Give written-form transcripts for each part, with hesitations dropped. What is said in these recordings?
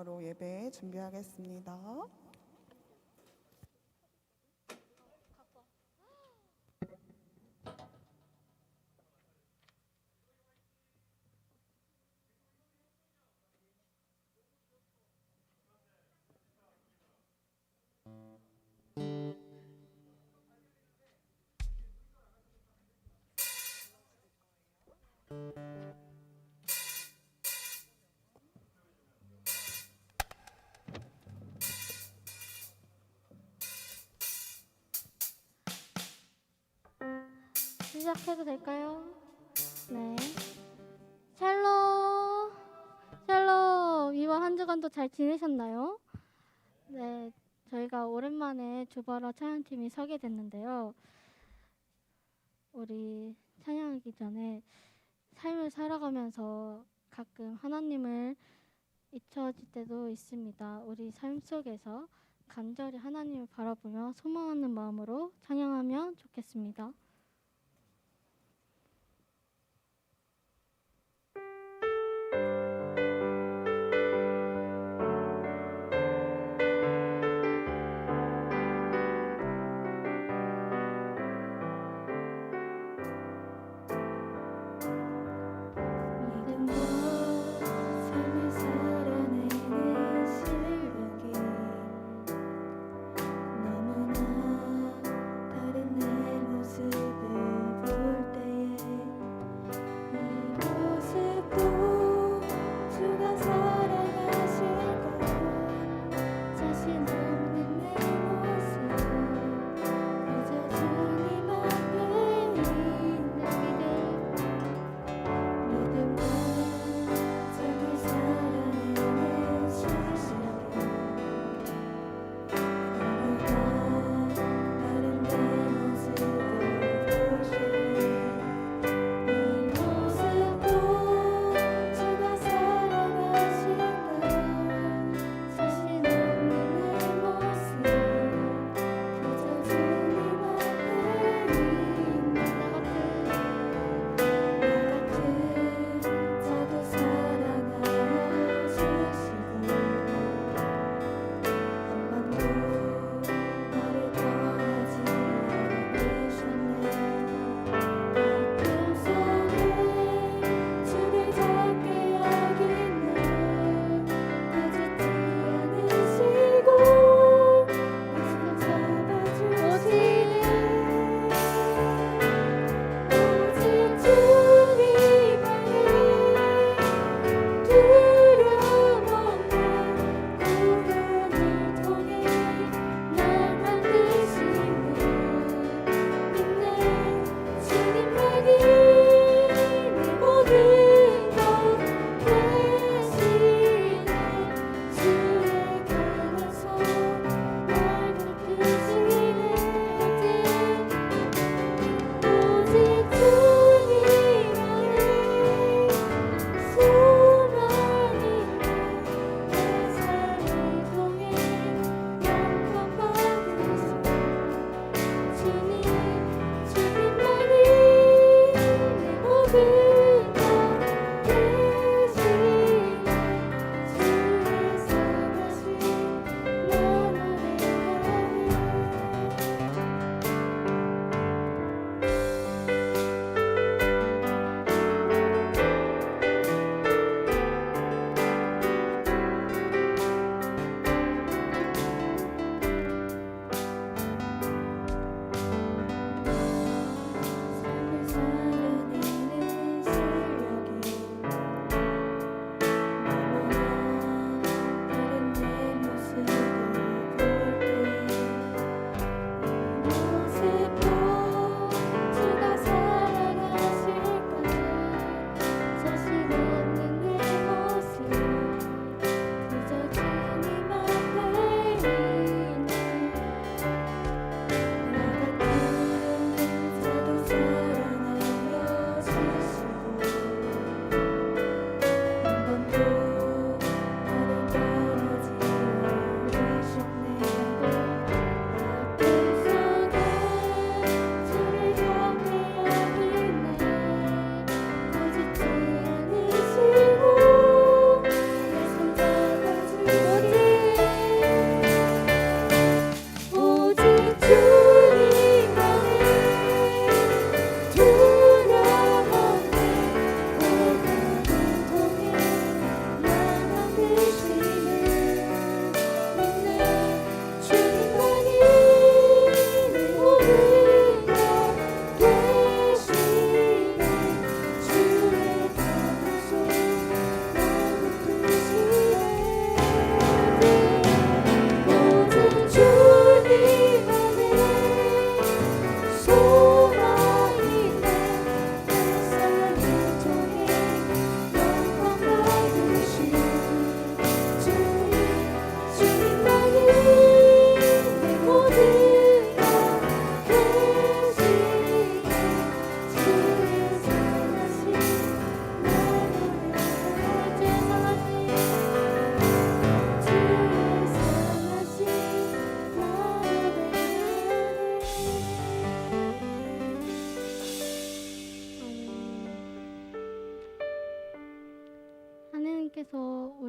바로 예배 준비하겠습니다. 시작해도 될까요? 네. 샬롬! 샬롬! 이번 한 주간도 잘 지내셨나요? 네. 저희가 오랜만에 주바라 찬양팀이 서게 됐는데요. 우리 찬양하기 전에 삶을 살아가면서 가끔 하나님을 잊혀질 때도 있습니다. 우리 삶 속에서 간절히 하나님을 바라보며 소망하는 마음으로 찬양하면 좋겠습니다. 삶을 살아내는 실력이 너무나 다른 내 모습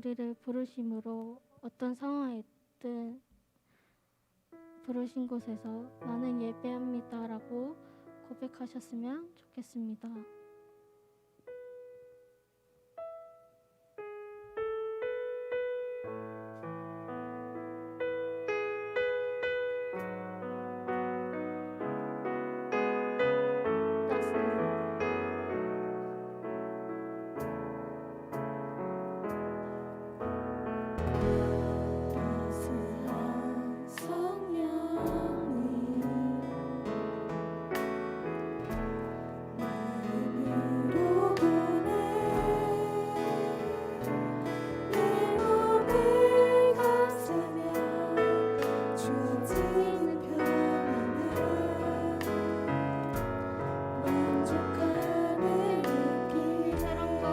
우리를 부르심으로 어떤 상황이든 부르신 곳에서 나는 예배합니다라고 고백하셨으면 좋겠습니다. 따스한 성령님 마음으로 보내 내 몸을 감싸며 주어지는 평안에 만족함을 느끼네 사랑과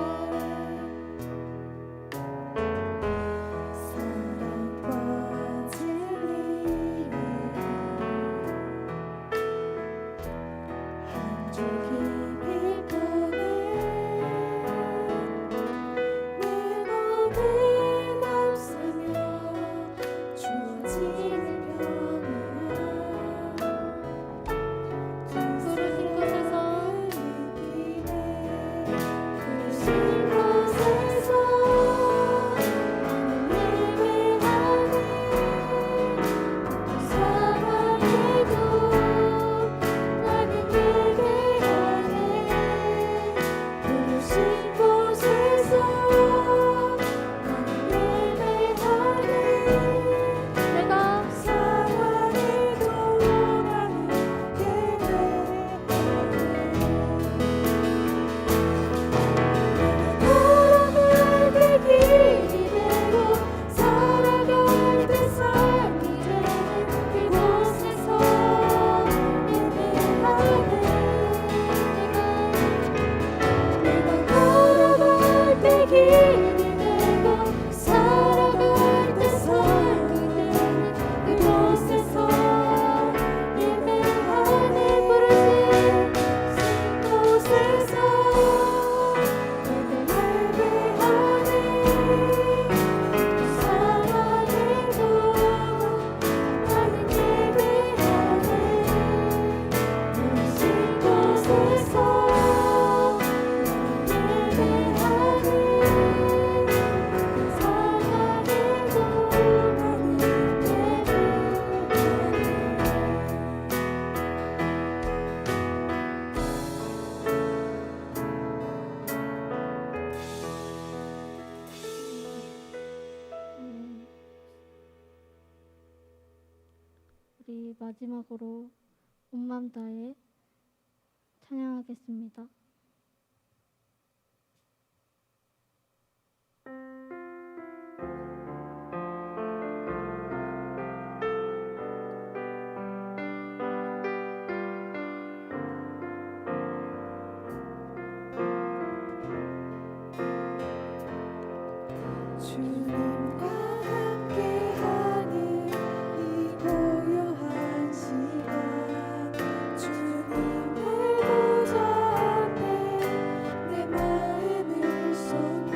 진리에 한 줄기 빛보내 내 몸을 감싸며 주어지는 평안 부르신 곳에서 부르신 곳에서 나는 예배하네 부르신 곳에서 나는 예배하네 내가 사랑해도 나는 예배하네 걸어갈 때 길이 되고 살아갈 때 삶이 되는 그곳에서 예배하네 내가 걸어갈 때 길이 되고 살아갈 때 삶이 되는 그곳에서 예배하네 부르신 곳에서 내가 예배하네 사랑해도 나는 예배하네 부르신 곳에서 나는 예배하네 사랑해도 나는 우리 마지막으로 온 마음 다해 찬양하겠습니다. 주님과 함께하는 이 고요한 시간 주님의 보좌 앞에 내 마음을 쏟네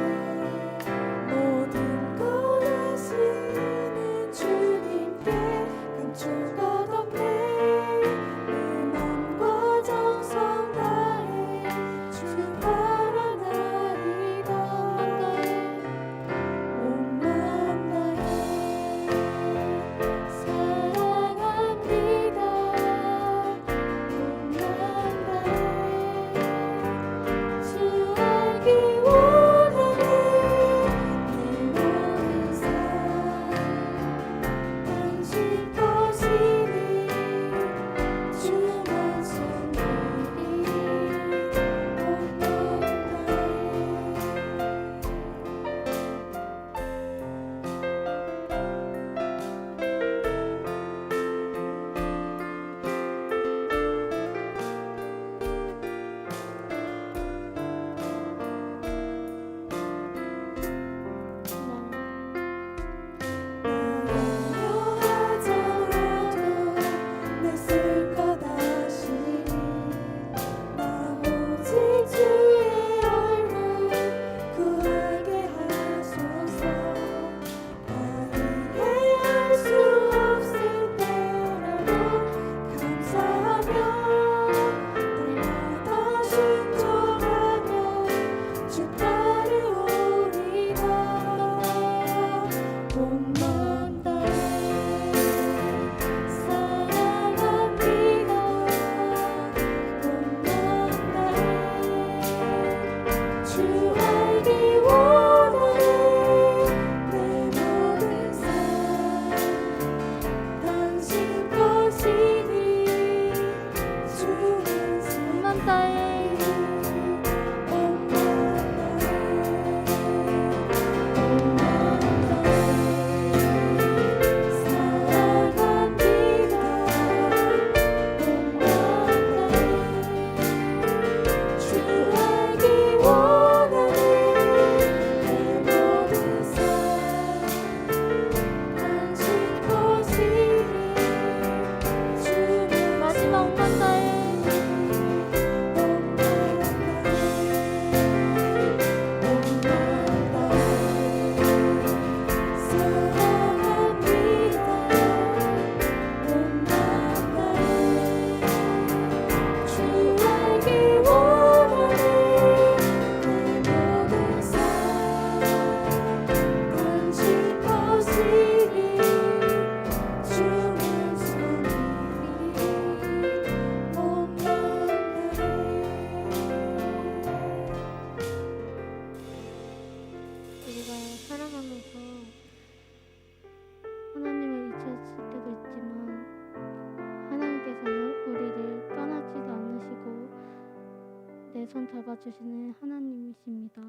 사람 잡아주시는 하나님이십니다.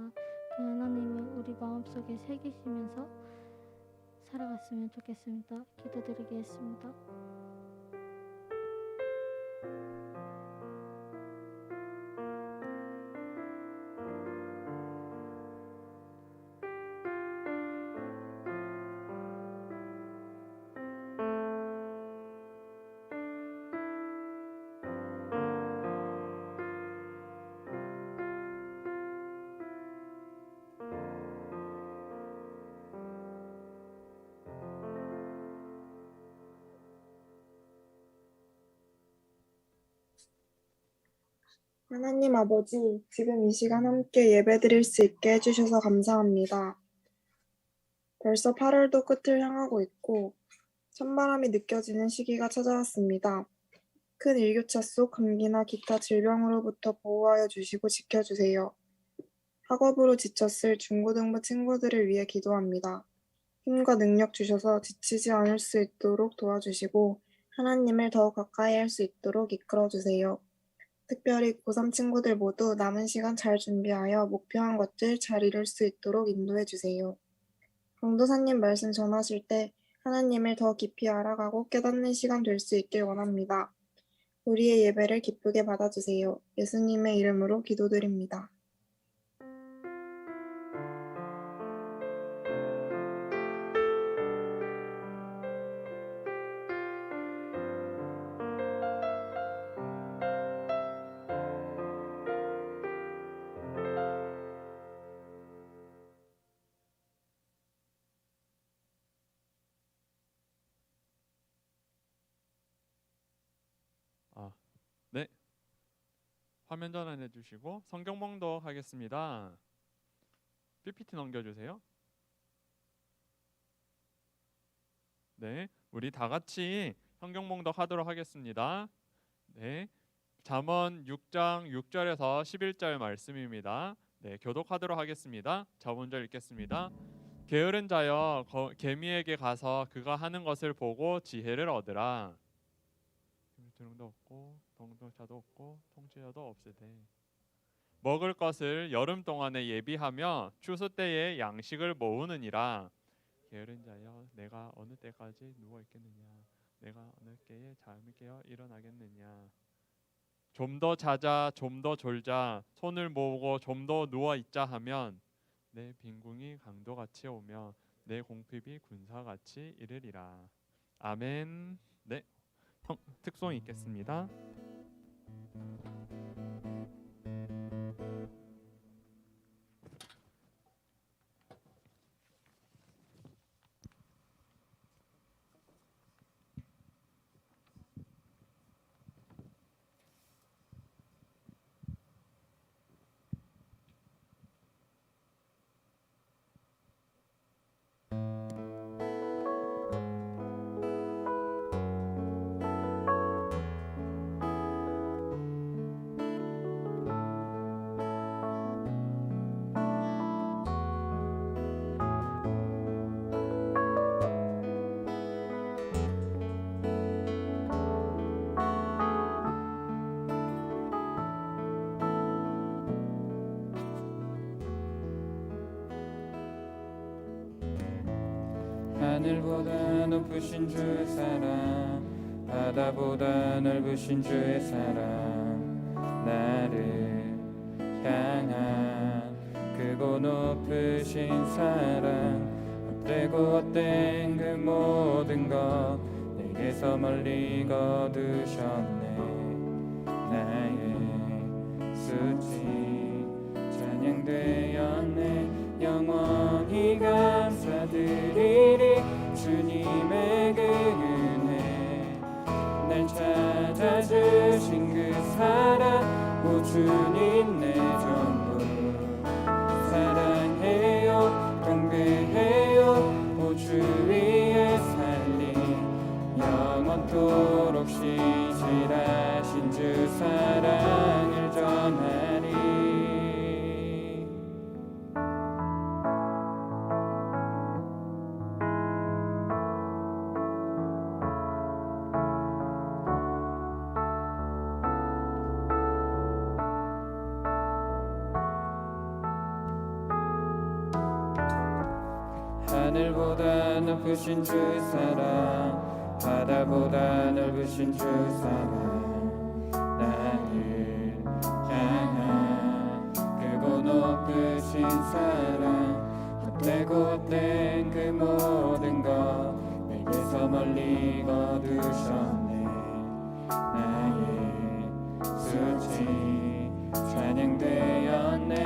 그 하나님을 우리 마음속에 새기시면서 살아갔으면 좋겠습니다. 기도드리겠습니다. 하나님 아버지, 지금 이 시간 함께 예배드릴 수 있게 해주셔서 감사합니다. 벌써 8월도 끝을 향하고 있고 찬바람이 느껴지는 시기가 찾아왔습니다. 큰 일교차 속 감기나 기타 질병으로부터 보호하여 주시고 지켜주세요. 학업으로 지쳤을 중고등부 친구들을 위해 기도합니다. 힘과 능력 주셔서 지치지 않을 수 있도록 도와주시고 하나님을 더욱 가까이 할 수 있도록 이끌어주세요. 특별히 고3 친구들 모두 남은 시간 잘 준비하여 목표한 것들 잘 이룰 수 있도록 인도해주세요. 강도사님 말씀 전하실 때 하나님을 더 깊이 알아가고 깨닫는 시간 될 수 있길 원합니다. 우리의 예배를 기쁘게 받아주세요. 예수님의 이름으로 기도드립니다. 네. 화면 전환해 주시고 성경 봉독 하겠습니다. PPT 넘겨주세요. 네, 우리 다 같이 성경 봉독 하도록 하겠습니다. 네, 잠언 6장 6절에서 11절 말씀입니다. 네, 교독하도록 하겠습니다. 저 먼저 읽겠습니다. 게으른 자여 개미에게 가서 그가 하는 것을 보고 지혜를 얻으라. 두릉도 없고 동동차도 없고 통치자도 없으되 먹을 것을 여름 동안에 예비하며 추수 때에 양식을 모으느니라. 게으른 자여 내가 어느 때까지 누워 있겠느냐, 내가 어느 때에 잠이 깨어 일어나겠느냐. 좀 더 자자, 좀 더 졸자, 손을 모으고 좀 더 누워 있자 하면 내 빈궁이 강도같이 오며 내 공핍이 군사같이 이르리라. 아멘. 네, 특송이 있겠습니다. 하늘보다 높으신 주의 사랑, 바다보다 넓으신 주의 사랑, 나를 향한 크고 높으신 사랑, 헛되고 헛된 그 모든 것 내게서 멀리 거두셨네. 나의 수치 찬양되었네. 영원히 감사드리리. 주님의 그 은혜 날 찾아주신 그 사랑, 오 주님 내 전부 사랑해요, 경배해요. 오 주 위에 살림 영원토록 신실하신 주 사랑을 전하리. 하늘보다 높으신 주 사랑 바다보다 넓으신 주 사랑 나를 향한 크고 높으신 사랑 헛되고 헛된 그 모든 것 내게서 멀리 거두셨네 나의 수치 찬양되었네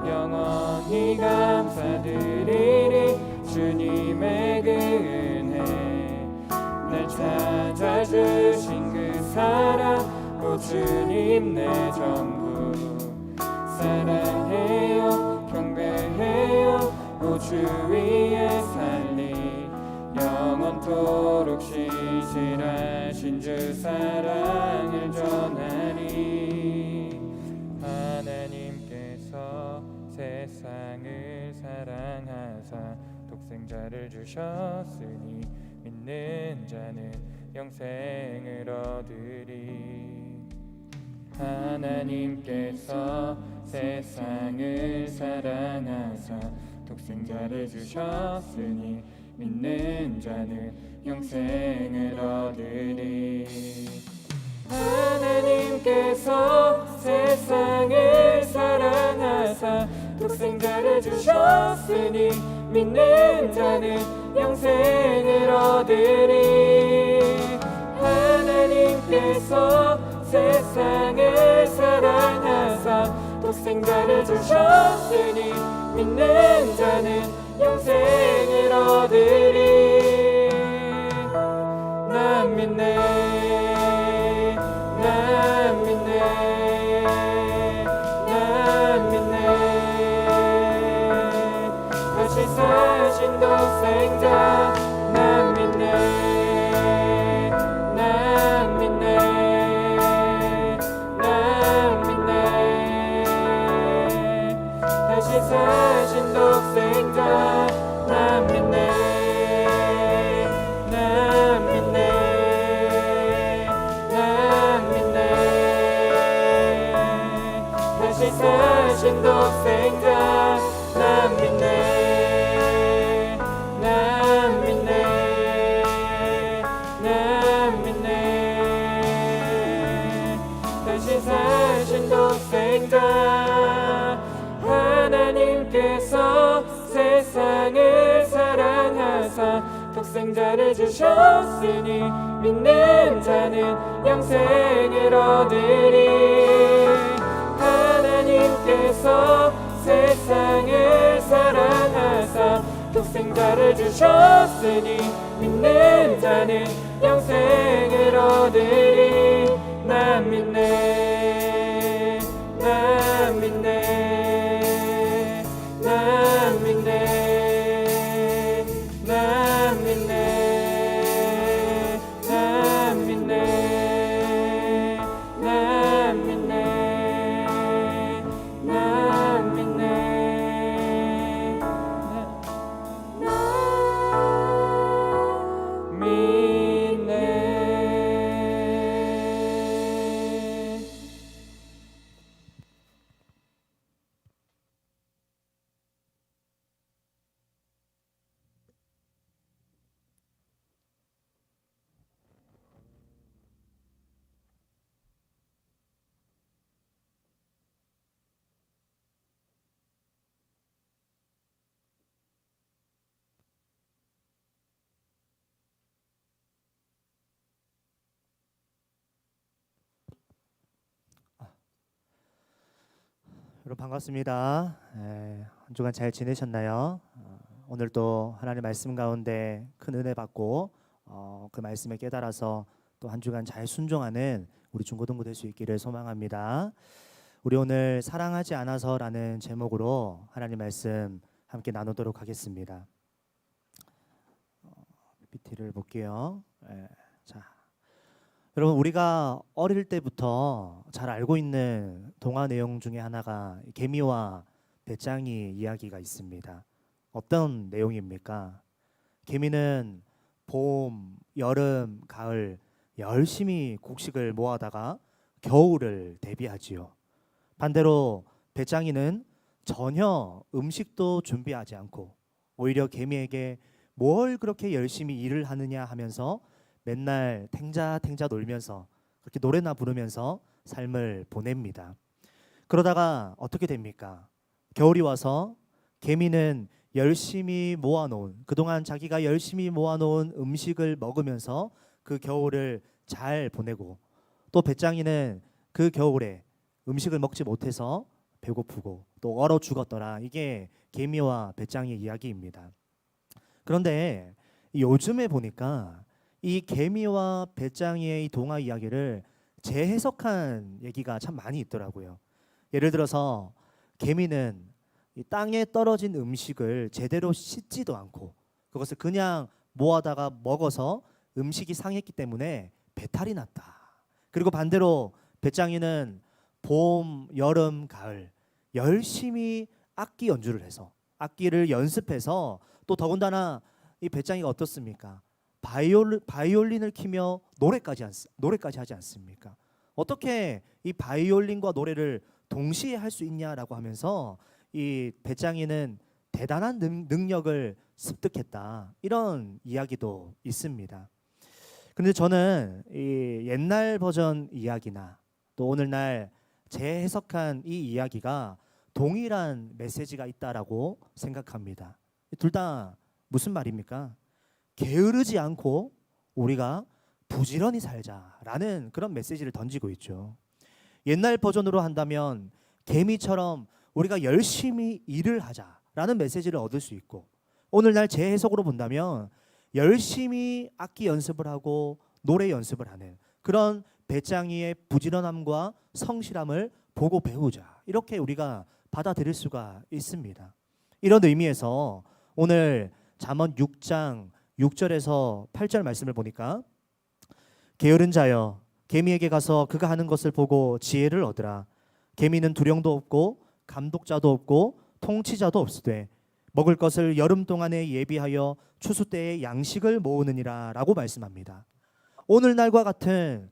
영원히 감사드리리 주님의 그 은혜 날 찾아주신 그 사랑 오 주님 내 전부 사랑해요 경배해요 오 주 위에 살리 영원토록 신실하신 주 사랑을 전하리 하나님께서 세상을 사랑하사 독생자를 주셨으니 믿는 자는 영생을 얻으리 하나님께서 세상을 사랑하사 독생자를 주셨으니 믿는 자는 영생을 얻으리 하나님께서 세상을 사랑하사 독생자를 주셨으니 믿는 자는 영생을 얻으리 하나님께서 세상을 사랑하사 독생자를 주셨으니 믿는 자는 영생을 얻으리 난 믿네 난 믿네 난 믿네 다시 사신 독생자 난 믿네 난 믿네 난 믿네 다시 사신 독생자 난 믿네 난 믿네 난 믿네 다시 사신 독생자 난 믿네 난 믿네 난 믿네 다시 사신 독생자 하나님께서 세상을 사랑하사 독생자를 주셨으니 믿는 자는 영생을 얻으리 하나님께서 세상을 사랑하사 독생자를 주셨으니 믿는 자는 영생을 얻으리 난 믿네 난 믿네 난 믿네 난 믿네 난 믿네 난 믿네 난 믿네 믿네 여러분 반갑습니다. 한 주간 잘 지내셨나요? 오늘 또 하나님의 말씀 가운데 큰 은혜 받고 그 말씀에 깨달아서 또 한 주간 잘 순종하는 우리 중고등부 될 수 있기를 소망합니다. 우리 오늘 사랑하지 않아서라는 제목으로 하나님 말씀 함께 나누도록 하겠습니다. PPT를 볼게요. 자, 여러분 우리가 어릴 때부터 잘 알고 있는 동화 내용 중에 하나가 개미와 배짱이 이야기가 있습니다. 어떤 내용입니까? 개미는 봄, 여름, 가을 열심히 곡식을 모아다가 겨울을 대비하지요. 반대로 배짱이는 전혀 음식도 준비하지 않고 오히려 개미에게 뭘 그렇게 열심히 일을 하느냐 하면서 맨날 탱자 놀면서 그렇게 노래나 부르면서 삶을 보냅니다. 그러다가 어떻게 됩니까? 겨울이 와서 개미는 열심히 모아놓은, 그동안 자기가 열심히 모아놓은 음식을 먹으면서 그 겨울을 잘 보내고, 또 배짱이는 그 겨울에 음식을 먹지 못해서 배고프고 또 얼어 죽었더라. 이게 개미와 배짱이의 이야기입니다. 그런데 요즘에 보니까 이 개미와 배짱이의 이 동화 이야기를 재해석한 얘기가 참 많이 있더라고요. 예를 들어서 개미는 이 땅에 떨어진 음식을 제대로 씻지도 않고 그것을 그냥 모아다가 먹어서 음식이 상했기 때문에 배탈이 났다. 그리고 반대로 배짱이는 봄, 여름, 가을 열심히 악기 연주를 해서 악기를 연습해서 또 더군다나 이 배짱이가 어떻습니까? 바이올린을 키며 노래까지 하지 않습니까? 어떻게 이 바이올린과 노래를 동시에 할 수 있냐라고 하면서 이 배짱이는 대단한 능력을 습득했다. 이런 이야기도 있습니다. 그런데 저는 이 옛날 버전 이야기나 또 오늘날 재해석한 이 이야기가 동일한 메시지가 있다라고 생각합니다. 둘 다 무슨 말입니까? 게으르지 않고 우리가 부지런히 살자라는 그런 메시지를 던지고 있죠. 옛날 버전으로 한다면 개미처럼 우리가 열심히 일을 하자라는 메시지를 얻을 수 있고, 오늘날 재해석으로 본다면 열심히 악기 연습을 하고 노래 연습을 하는 그런 배짱이의 부지런함과 성실함을 보고 배우자, 이렇게 우리가 받아들일 수가 있습니다. 이런 의미에서 오늘 잠언 6장 6절에서 8절 말씀을 보니까 게으른 자여 개미에게 가서 그가 하는 것을 보고 지혜를 얻으라. 개미는 두령도 없고 감독자도 없고 통치자도 없으되 먹을 것을 여름 동안에 예비하여 추수 때에 양식을 모으느니라 라고 말씀합니다. 오늘날과 같은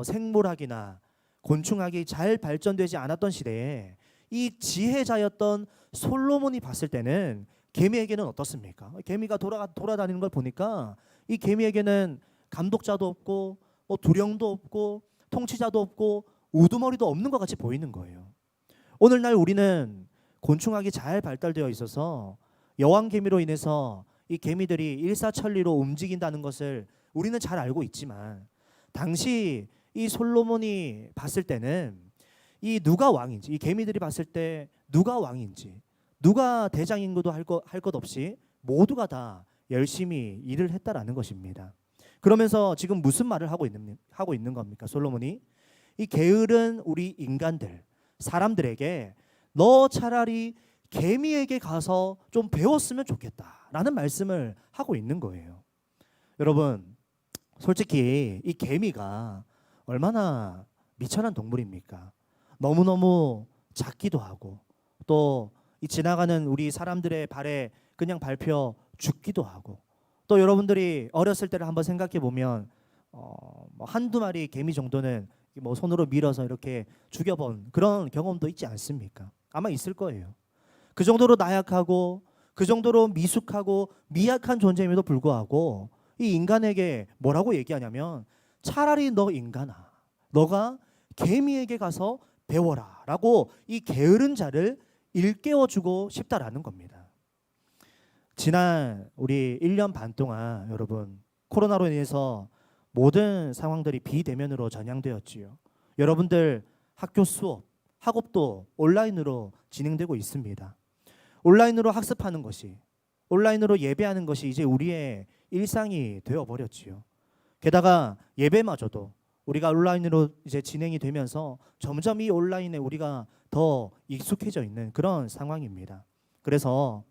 생물학이나 곤충학이 잘 발전되지 않았던 시대에 이 지혜자였던 솔로몬이 봤을 때는 개미에게는 어떻습니까? 개미가 돌아다니는 걸 보니까 이 개미에게는 감독자도 없고 두령도 없고 통치자도 없고 우두머리도 없는 것 같이 보이는 거예요. 오늘날 우리는 곤충학이 잘 발달되어 있어서 여왕개미로 인해서 이 개미들이 일사천리로 움직인다는 것을 우리는 잘 알고 있지만, 당시 이 솔로몬이 봤을 때는 이 누가 왕인지, 이 개미들이 봤을 때 누가 왕인지, 누가 대장인고도 할 것 없이 모두가 다 열심히 일을 했다라는 것입니다. 그러면서 지금 무슨 말을 하고 있는 겁니까? 솔로몬이 이 게으른 우리 인간들, 사람들에게 너 차라리 개미에게 가서 좀 배웠으면 좋겠다라는 말씀을 하고 있는 거예요. 여러분, 솔직히 이 개미가 얼마나 미천한 동물입니까? 너무너무 작기도 하고 또 이 지나가는 우리 사람들의 발에 그냥 밟혀 죽기도 하고, 또 여러분들이 어렸을 때를 한번 생각해 보면 한두 마리 개미 정도는 손으로 밀어서 이렇게 죽여본 그런 경험도 있지 않습니까? 아마 있을 거예요. 그 정도로 나약하고 그 정도로 미숙하고 미약한 존재임에도 불구하고 이 인간에게 뭐라고 얘기하냐면 차라리 너 인간아, 너가 개미에게 가서 배워라 라고 이 게으른 자를 일깨워주고 싶다라는 겁니다. 지난 우리 1년 반 동안 여러분, 코로나로 인해서 모든 상황들이 비대면으로 전향되었지요. 여러분들 학교 수업, 학업도 온라인으로 진행되고 있습니다. 온라인으로 학습하는 것이, 온라인으로 예배하는 것이 이제 우리의 일상이 되어버렸지요. 게다가 예배마저도 우리가 온라인으로 이제 진행이 되면서 점점 이 온라인에 우리가 더 익숙해져 있는 그런 상황입니다. 그래서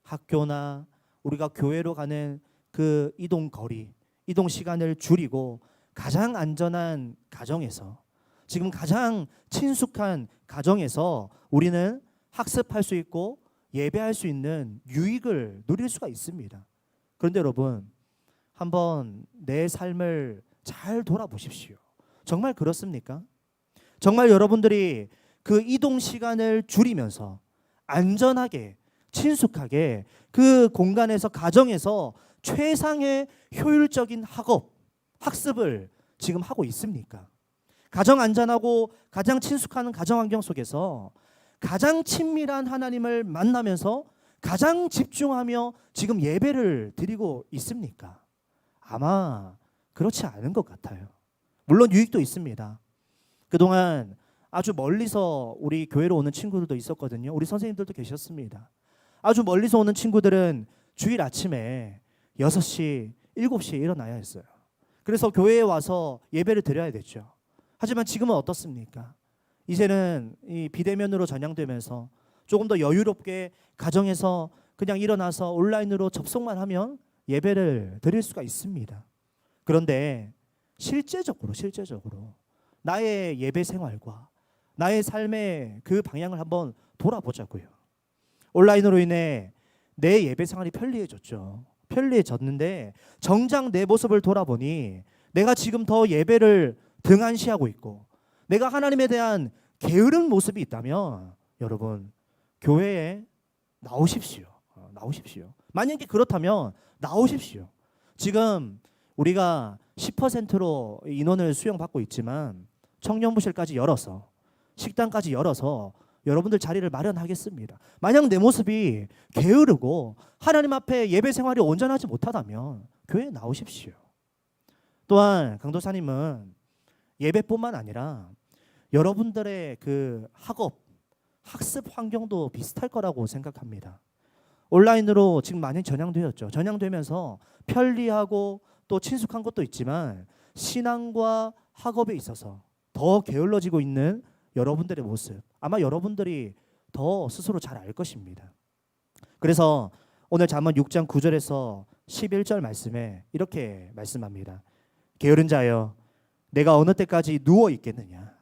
학교나 우리가 교회로 가는 그 이동 거리, 이동 시간을 줄이고 가장 안전한 가정에서, 지금 가장 친숙한 가정에서 우리는 학습할 수 있고 예배할 수 있는 유익을 누릴 수가 있습니다. 그런데 여러분, 한번 내 삶을 잘 돌아보십시오. 정말 그렇습니까? 정말 여러분들이 그 이동 시간을 줄이면서 안전하게 친숙하게 그 공간에서 가정에서 최상의 효율적인 학습을 지금 하고 있습니까? 가장 안전하고 가장 친숙한 가정 환경 속에서 가장 친밀한 하나님을 만나면서 가장 집중하며 지금 예배를 드리고 있습니까? 아마 그렇지 않은 것 같아요. 물론 유익도 있습니다. 그동안 아주 멀리서 우리 교회로 오는 친구들도 있었거든요. 우리 선생님들도 계셨습니다. 아주 멀리서 오는 친구들은 주일 아침에 6시, 7시에 일어나야 했어요. 그래서 교회에 와서 예배를 드려야 됐죠. 하지만 지금은 어떻습니까? 이제는 이 비대면으로 전향되면서 조금 더 여유롭게 가정에서 그냥 일어나서 온라인으로 접속만 하면 예배를 드릴 수가 있습니다. 그런데 실제적으로 나의 예배 생활과 나의 삶의 그 방향을 한번 돌아보자고요. 온라인으로 인해 내 예배 생활이 편리해졌는데 정작 내 모습을 돌아보니 내가 지금 더 예배를 등한시하고 있고 내가 하나님에 대한 게으른 모습이 있다면 여러분 교회에 나오십시오. 만약에 그렇다면 나오십시오. 지금 우리가 10%로 인원을 수용받고 있지만 청년부실까지 열어서 식당까지 열어서 여러분들 자리를 마련하겠습니다. 만약 내 모습이 게으르고 하나님 앞에 예배 생활이 온전하지 못하다면 교회에 나오십시오. 또한 강도사님은 예배뿐만 아니라 여러분들의 그 학습 환경도 비슷할 거라고 생각합니다. 온라인으로 지금 많이 전향되었죠. 전향되면서 편리하고 또 친숙한 것도 있지만 신앙과 학업에 있어서 더 게을러지고 있는 여러분들의 모습 아마 여러분들이 더 스스로 잘 알 것입니다. 그래서 오늘 잠언 6장 9절에서 11절 말씀에 이렇게 말씀합니다. 게으른 자여 내가 어느 때까지 누워 있겠느냐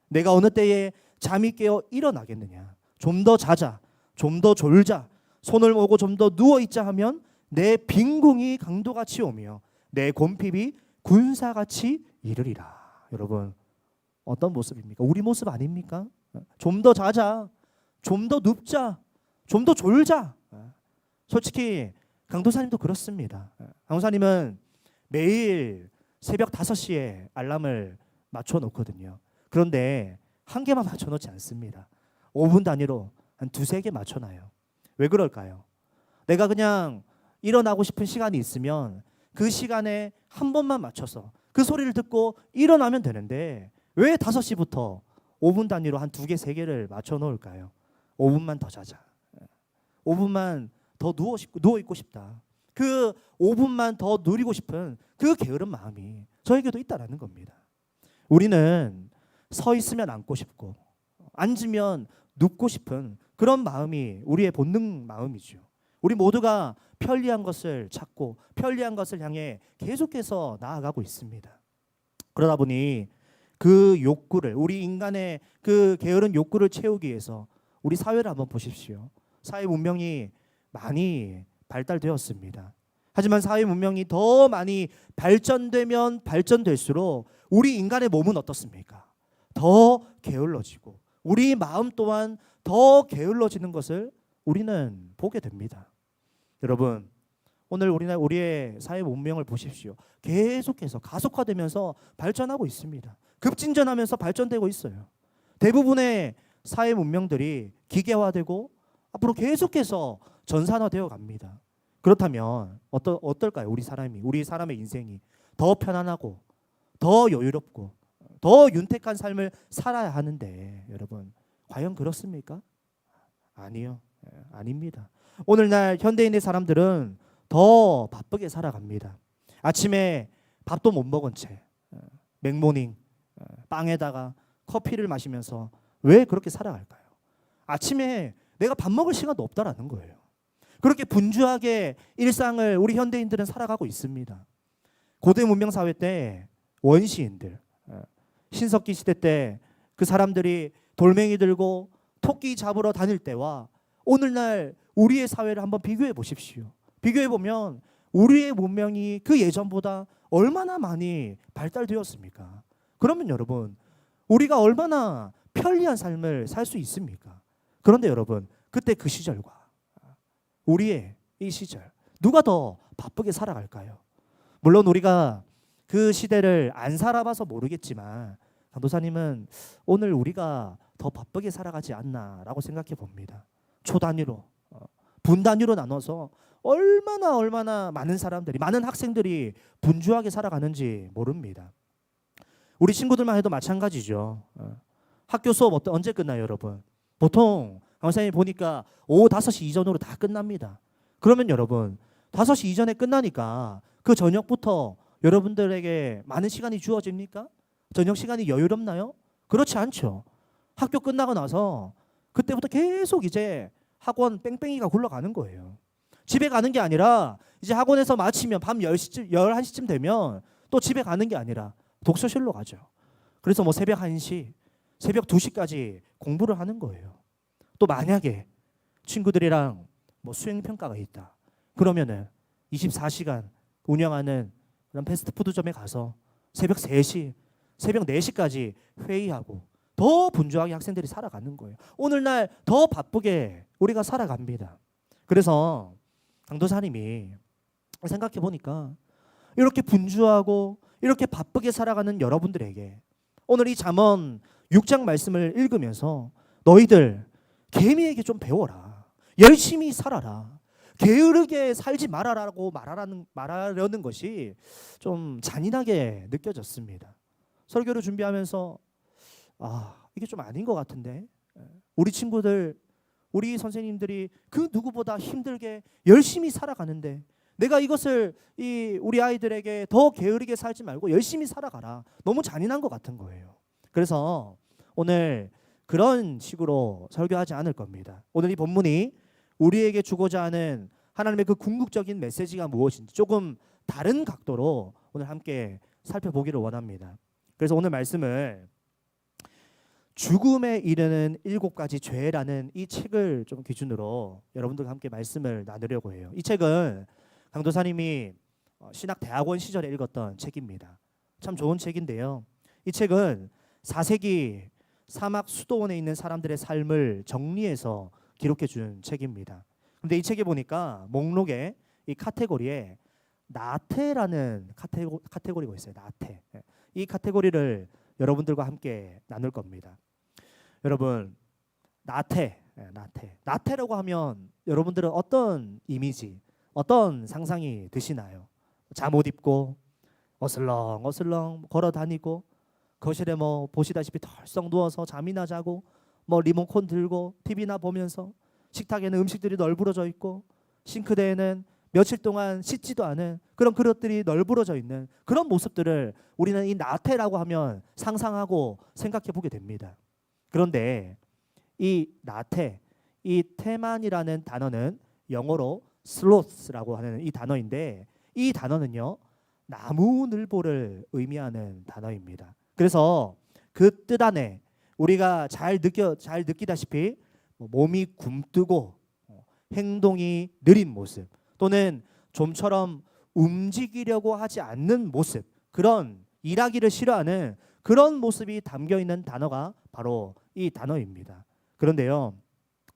내가 어느 때에 잠이 깨어 일어나겠느냐 좀 더 자자 좀 더 졸자 손을 모으고 좀 더 누워 있자 하면 내 빈궁이 강도같이 오며 내 곰핍이 군사같이 이르리라. 여러분 어떤 모습입니까? 우리 모습 아닙니까? 좀 더 자자 좀 더 눕자 좀 더 졸자. 솔직히 강도사님도 그렇습니다. 강도사님은 매일 새벽 5시에 알람을 맞춰 놓거든요. 그런데 한 개만 맞춰 놓지 않습니다. 5분 단위로 한 2-3개 맞춰 놔요. 왜 그럴까요? 내가 그냥 일어나고 싶은 시간이 있으면 그 시간에 한 번만 맞춰서 그 소리를 듣고 일어나면 되는데 왜 5시부터 5분 단위로 한 2개, 3개를 맞춰 놓을까요? 5분만 더 자자. 5분만 더 누워 있고 싶다. 그 5분만 더 누리고 싶은 그 게으른 마음이 저에게도 있다라는 겁니다. 우리는 서 있으면 앉고 싶고 앉으면 눕고 싶은 그런 마음이 우리의 본능 마음이죠. 우리 모두가 편리한 것을 찾고 편리한 것을 향해 계속해서 나아가고 있습니다. 그러다 보니 그 욕구를 우리 인간의 그 게으른 욕구를 채우기 위해서 우리 사회를 한번 보십시오. 사회 문명이 많이 발달되었습니다. 하지만 사회 문명이 더 많이 발전되면 발전될수록 우리 인간의 몸은 어떻습니까? 더 게을러지고 우리 마음 또한 더 게을러지는 것을 우리는 보게 됩니다. 여러분 오늘 우리의 사회 문명을 보십시오. 계속해서 가속화되면서 발전하고 있습니다. 급진전하면서 발전되고 있어요. 대부분의 사회 문명들이 기계화되고 앞으로 계속해서 전산화되어 갑니다. 그렇다면 어떨까요? 우리 사람의 인생이 더 편안하고 더 여유롭고 더 윤택한 삶을 살아야 하는데 여러분 과연 그렇습니까? 아니요. 아닙니다. 오늘날 현대인의 사람들은 더 바쁘게 살아갑니다. 아침에 밥도 못 먹은 채 맥모닝 빵에다가 커피를 마시면서 왜 그렇게 살아갈까요? 아침에 내가 밥 먹을 시간도 없다라는 거예요. 그렇게 분주하게 일상을 우리 현대인들은 살아가고 있습니다. 고대 문명 사회 때 원시인들 신석기 시대 때 그 사람들이 돌멩이 들고 토끼 잡으러 다닐 때와 오늘날 우리의 사회를 한번 비교해 보십시오. 비교해 보면 우리의 문명이 그 예전보다 얼마나 많이 발달되었습니까? 그러면 여러분 우리가 얼마나 편리한 삶을 살 수 있습니까? 그런데 여러분 그때 그 시절과 우리의 이 시절 누가 더 바쁘게 살아갈까요? 물론 우리가 그 시대를 안 살아봐서 모르겠지만 강도사님은 오늘 우리가 더 바쁘게 살아가지 않나라고 생각해 봅니다. 초 단위로, 분 단위로 나눠서 얼마나 많은 사람들이, 많은 학생들이 분주하게 살아가는지 모릅니다. 우리 친구들만 해도 마찬가지죠. 학교 수업 언제 끝나요, 여러분? 보통 강사님 보니까 오후 5시 이전으로 다 끝납니다. 그러면 여러분 5시 이전에 끝나니까 그 저녁부터 여러분들에게 많은 시간이 주어집니까? 저녁 시간이 여유롭나요? 그렇지 않죠. 학교 끝나고 나서 그때부터 계속 이제 학원 뺑뺑이가 굴러가는 거예요. 집에 가는 게 아니라 이제 학원에서 마치면 밤 10시쯤, 11시쯤 되면 또 집에 가는 게 아니라 독서실로 가죠. 그래서 뭐 새벽 1시, 새벽 2시까지 공부를 하는 거예요. 또 만약에 친구들이랑 뭐 수행평가가 있다. 그러면은 24시간 운영하는 그런 패스트푸드점에 가서 새벽 3시, 새벽 4시까지 회의하고 더 분주하게 학생들이 살아가는 거예요. 오늘날 더 바쁘게 우리가 살아갑니다. 그래서 강도사님이 생각해 보니까 이렇게 분주하고 이렇게 바쁘게 살아가는 여러분들에게 오늘 이 잠언 6장 말씀을 읽으면서 너희들 개미에게 좀 배워라. 열심히 살아라. 게으르게 살지 말아라고 말하려는 것이 좀 잔인하게 느껴졌습니다. 설교를 준비하면서 이게 좀 아닌 것 같은데 우리 친구들, 우리 선생님들이 그 누구보다 힘들게 열심히 살아가는데 내가 이것을 우리 아이들에게 더 게으르게 살지 말고 열심히 살아가라. 너무 잔인한 것 같은 거예요. 그래서 오늘 그런 식으로 설교하지 않을 겁니다. 오늘 이 본문이 우리에게 주고자 하는 하나님의 그 궁극적인 메시지가 무엇인지 조금 다른 각도로 오늘 함께 살펴보기를 원합니다. 그래서 오늘 말씀을 죽음에 이르는 7가지 죄라는 이 책을 좀 기준으로 여러분들과 함께 말씀을 나누려고 해요. 이 책은 강도사님이 신학대학원 시절에 읽었던 책입니다. 참 좋은 책인데요. 이 책은 4세기 사막 수도원에 있는 사람들의 삶을 정리해서 기록해 준 책입니다. 근데 이 책에 보니까 목록에 이 카테고리에 나태라는 카테고리가 있어요. 나태. 이 카테고리를 여러분들과 함께 나눌 겁니다. 여러분, 나태라고 하면 여러분들은 어떤 이미지, 어떤 상상이 드시나요? 잠옷 입고 어슬렁어슬렁 걸어 다니고 거실에 뭐 보시다시피 덜썩 누워서 잠이나 자고 뭐 리모컨 들고 TV나 보면서 식탁에는 음식들이 널브러져 있고 싱크대에는 며칠 동안 씻지도 않은 그런 그릇들이 널브러져 있는 그런 모습들을 우리는 이 나태라고 하면 상상하고 생각해 보게 됩니다. 그런데 이 나태, 이 태만이라는 단어는 영어로 sloth라고 하는 이 단어인데 이 단어는요 나무늘보를 의미하는 단어입니다. 그래서 그 뜻 안에 우리가 잘 느끼다시피 몸이 굼뜨고 행동이 느린 모습 또는 좀처럼 움직이려고 하지 않는 모습, 그런 일하기를 싫어하는 그런 모습이 담겨 있는 단어가 바로 이 단어입니다. 그런데요,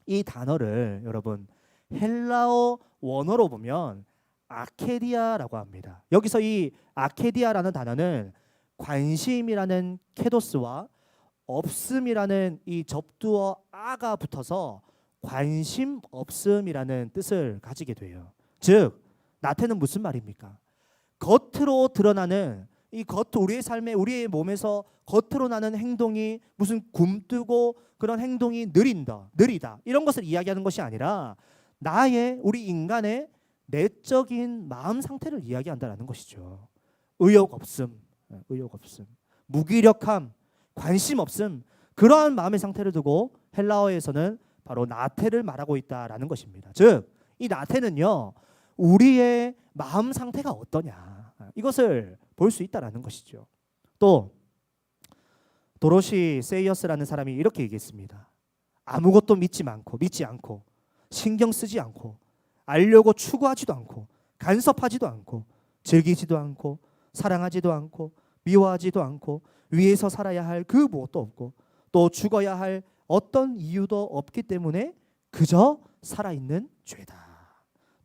이 단어를 여러분 헬라어 원어로 보면 아케디아라고 합니다. 여기서 이 아케디아라는 단어는 관심이라는 케도스와 없음이라는 이 접두어 아가 붙어서 관심 없음이라는 뜻을 가지게 돼요. 즉 나태는 무슨 말입니까? 겉으로 드러나는 우리의 삶에 우리의 몸에서 겉으로 나는 행동이 무슨 굼뜨고 그런 행동이 느리다 이런 것을 이야기하는 것이 아니라 우리 인간의 내적인 마음 상태를 이야기한다는 것이죠. 의욕 없음, 무기력함, 관심 없음, 그러한 마음의 상태를 두고 헬라어에서는 바로 나태를 말하고 있다라는 것입니다. 즉 이 나태는요 우리의 마음 상태가 어떠냐 이것을 볼 수 있다라는 것이죠. 또 도로시 세이어스라는 사람이 이렇게 얘기했습니다. 아무것도 믿지 않고 신경 쓰지 않고 알려고 추구하지도 않고 간섭하지도 않고 즐기지도 않고 사랑하지도 않고 미워하지도 않고 위에서 살아야 할 그 무엇도 없고 또 죽어야 할 어떤 이유도 없기 때문에 그저 살아있는 죄다.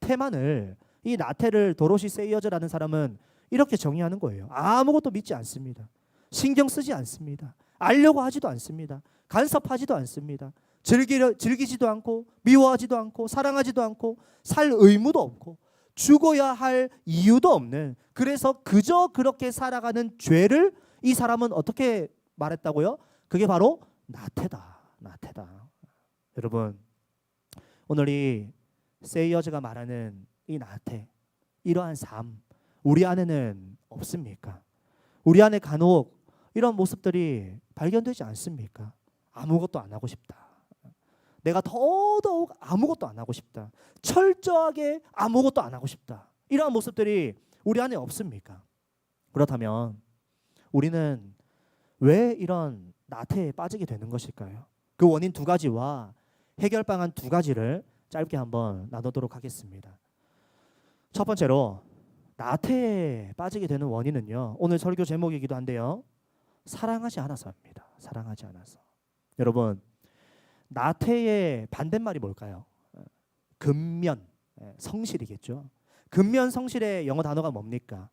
나태만을 이 나태를 도로시 세이어즈라는 사람은 이렇게 정의하는 거예요. 아무것도 믿지 않습니다. 신경 쓰지 않습니다. 알려고 하지도 않습니다. 간섭하지도 않습니다. 즐기지도 않고 미워하지도 않고 사랑하지도 않고 살 의무도 없고 죽어야 할 이유도 없는, 그래서 그저 그렇게 살아가는 죄를 이 사람은 어떻게 말했다고요? 그게 바로 나태다. 나태다. 여러분, 오늘 이 세이어즈가 말하는 이 나태, 이러한 삶 우리 안에는 없습니까? 우리 안에 간혹 이런 모습들이 발견되지 않습니까? 아무것도 안 하고 싶다. 내가 더더욱 아무것도 안 하고 싶다. 철저하게 아무것도 안 하고 싶다. 이러한 모습들이 우리 안에 없습니까? 그렇다면 우리는 왜 이런 나태에 빠지게 되는 것일까요? 그 원인 두 가지와 해결 방안 두 가지를 짧게 한번 나누도록 하겠습니다. 첫 번째로 나태에 빠지게 되는 원인은요, 오늘 설교 제목이기도 한데요, 사랑하지 않아서입니다. 사랑하지 않아서. 여러분, 나태의 반대말이 뭘까요? 근면, 성실이겠죠. 근면 성실의 영어 단어가 뭡니까?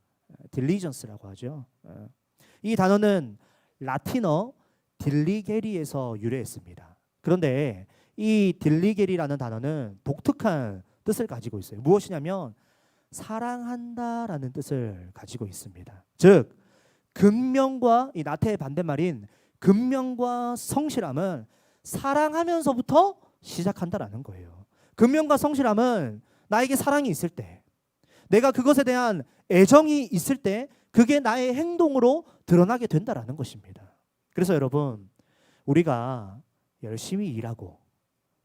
딜리전스라고 하죠. 이 단어는 라틴어 딜리게리에서 유래했습니다. 그런데 이 딜리게리라는 단어는 독특한 뜻을 가지고 있어요. 무엇이냐면 사랑한다라는 뜻을 가지고 있습니다. 즉 근면과 이 나태의 반대말인 근면과 성실함은 사랑하면서부터 시작한다라는 거예요. 근면과 성실함은 나에게 사랑이 있을 때, 내가 그것에 대한 애정이 있을 때 그게 나의 행동으로 드러나게 된다라는 것입니다. 그래서 여러분, 우리가 열심히 일하고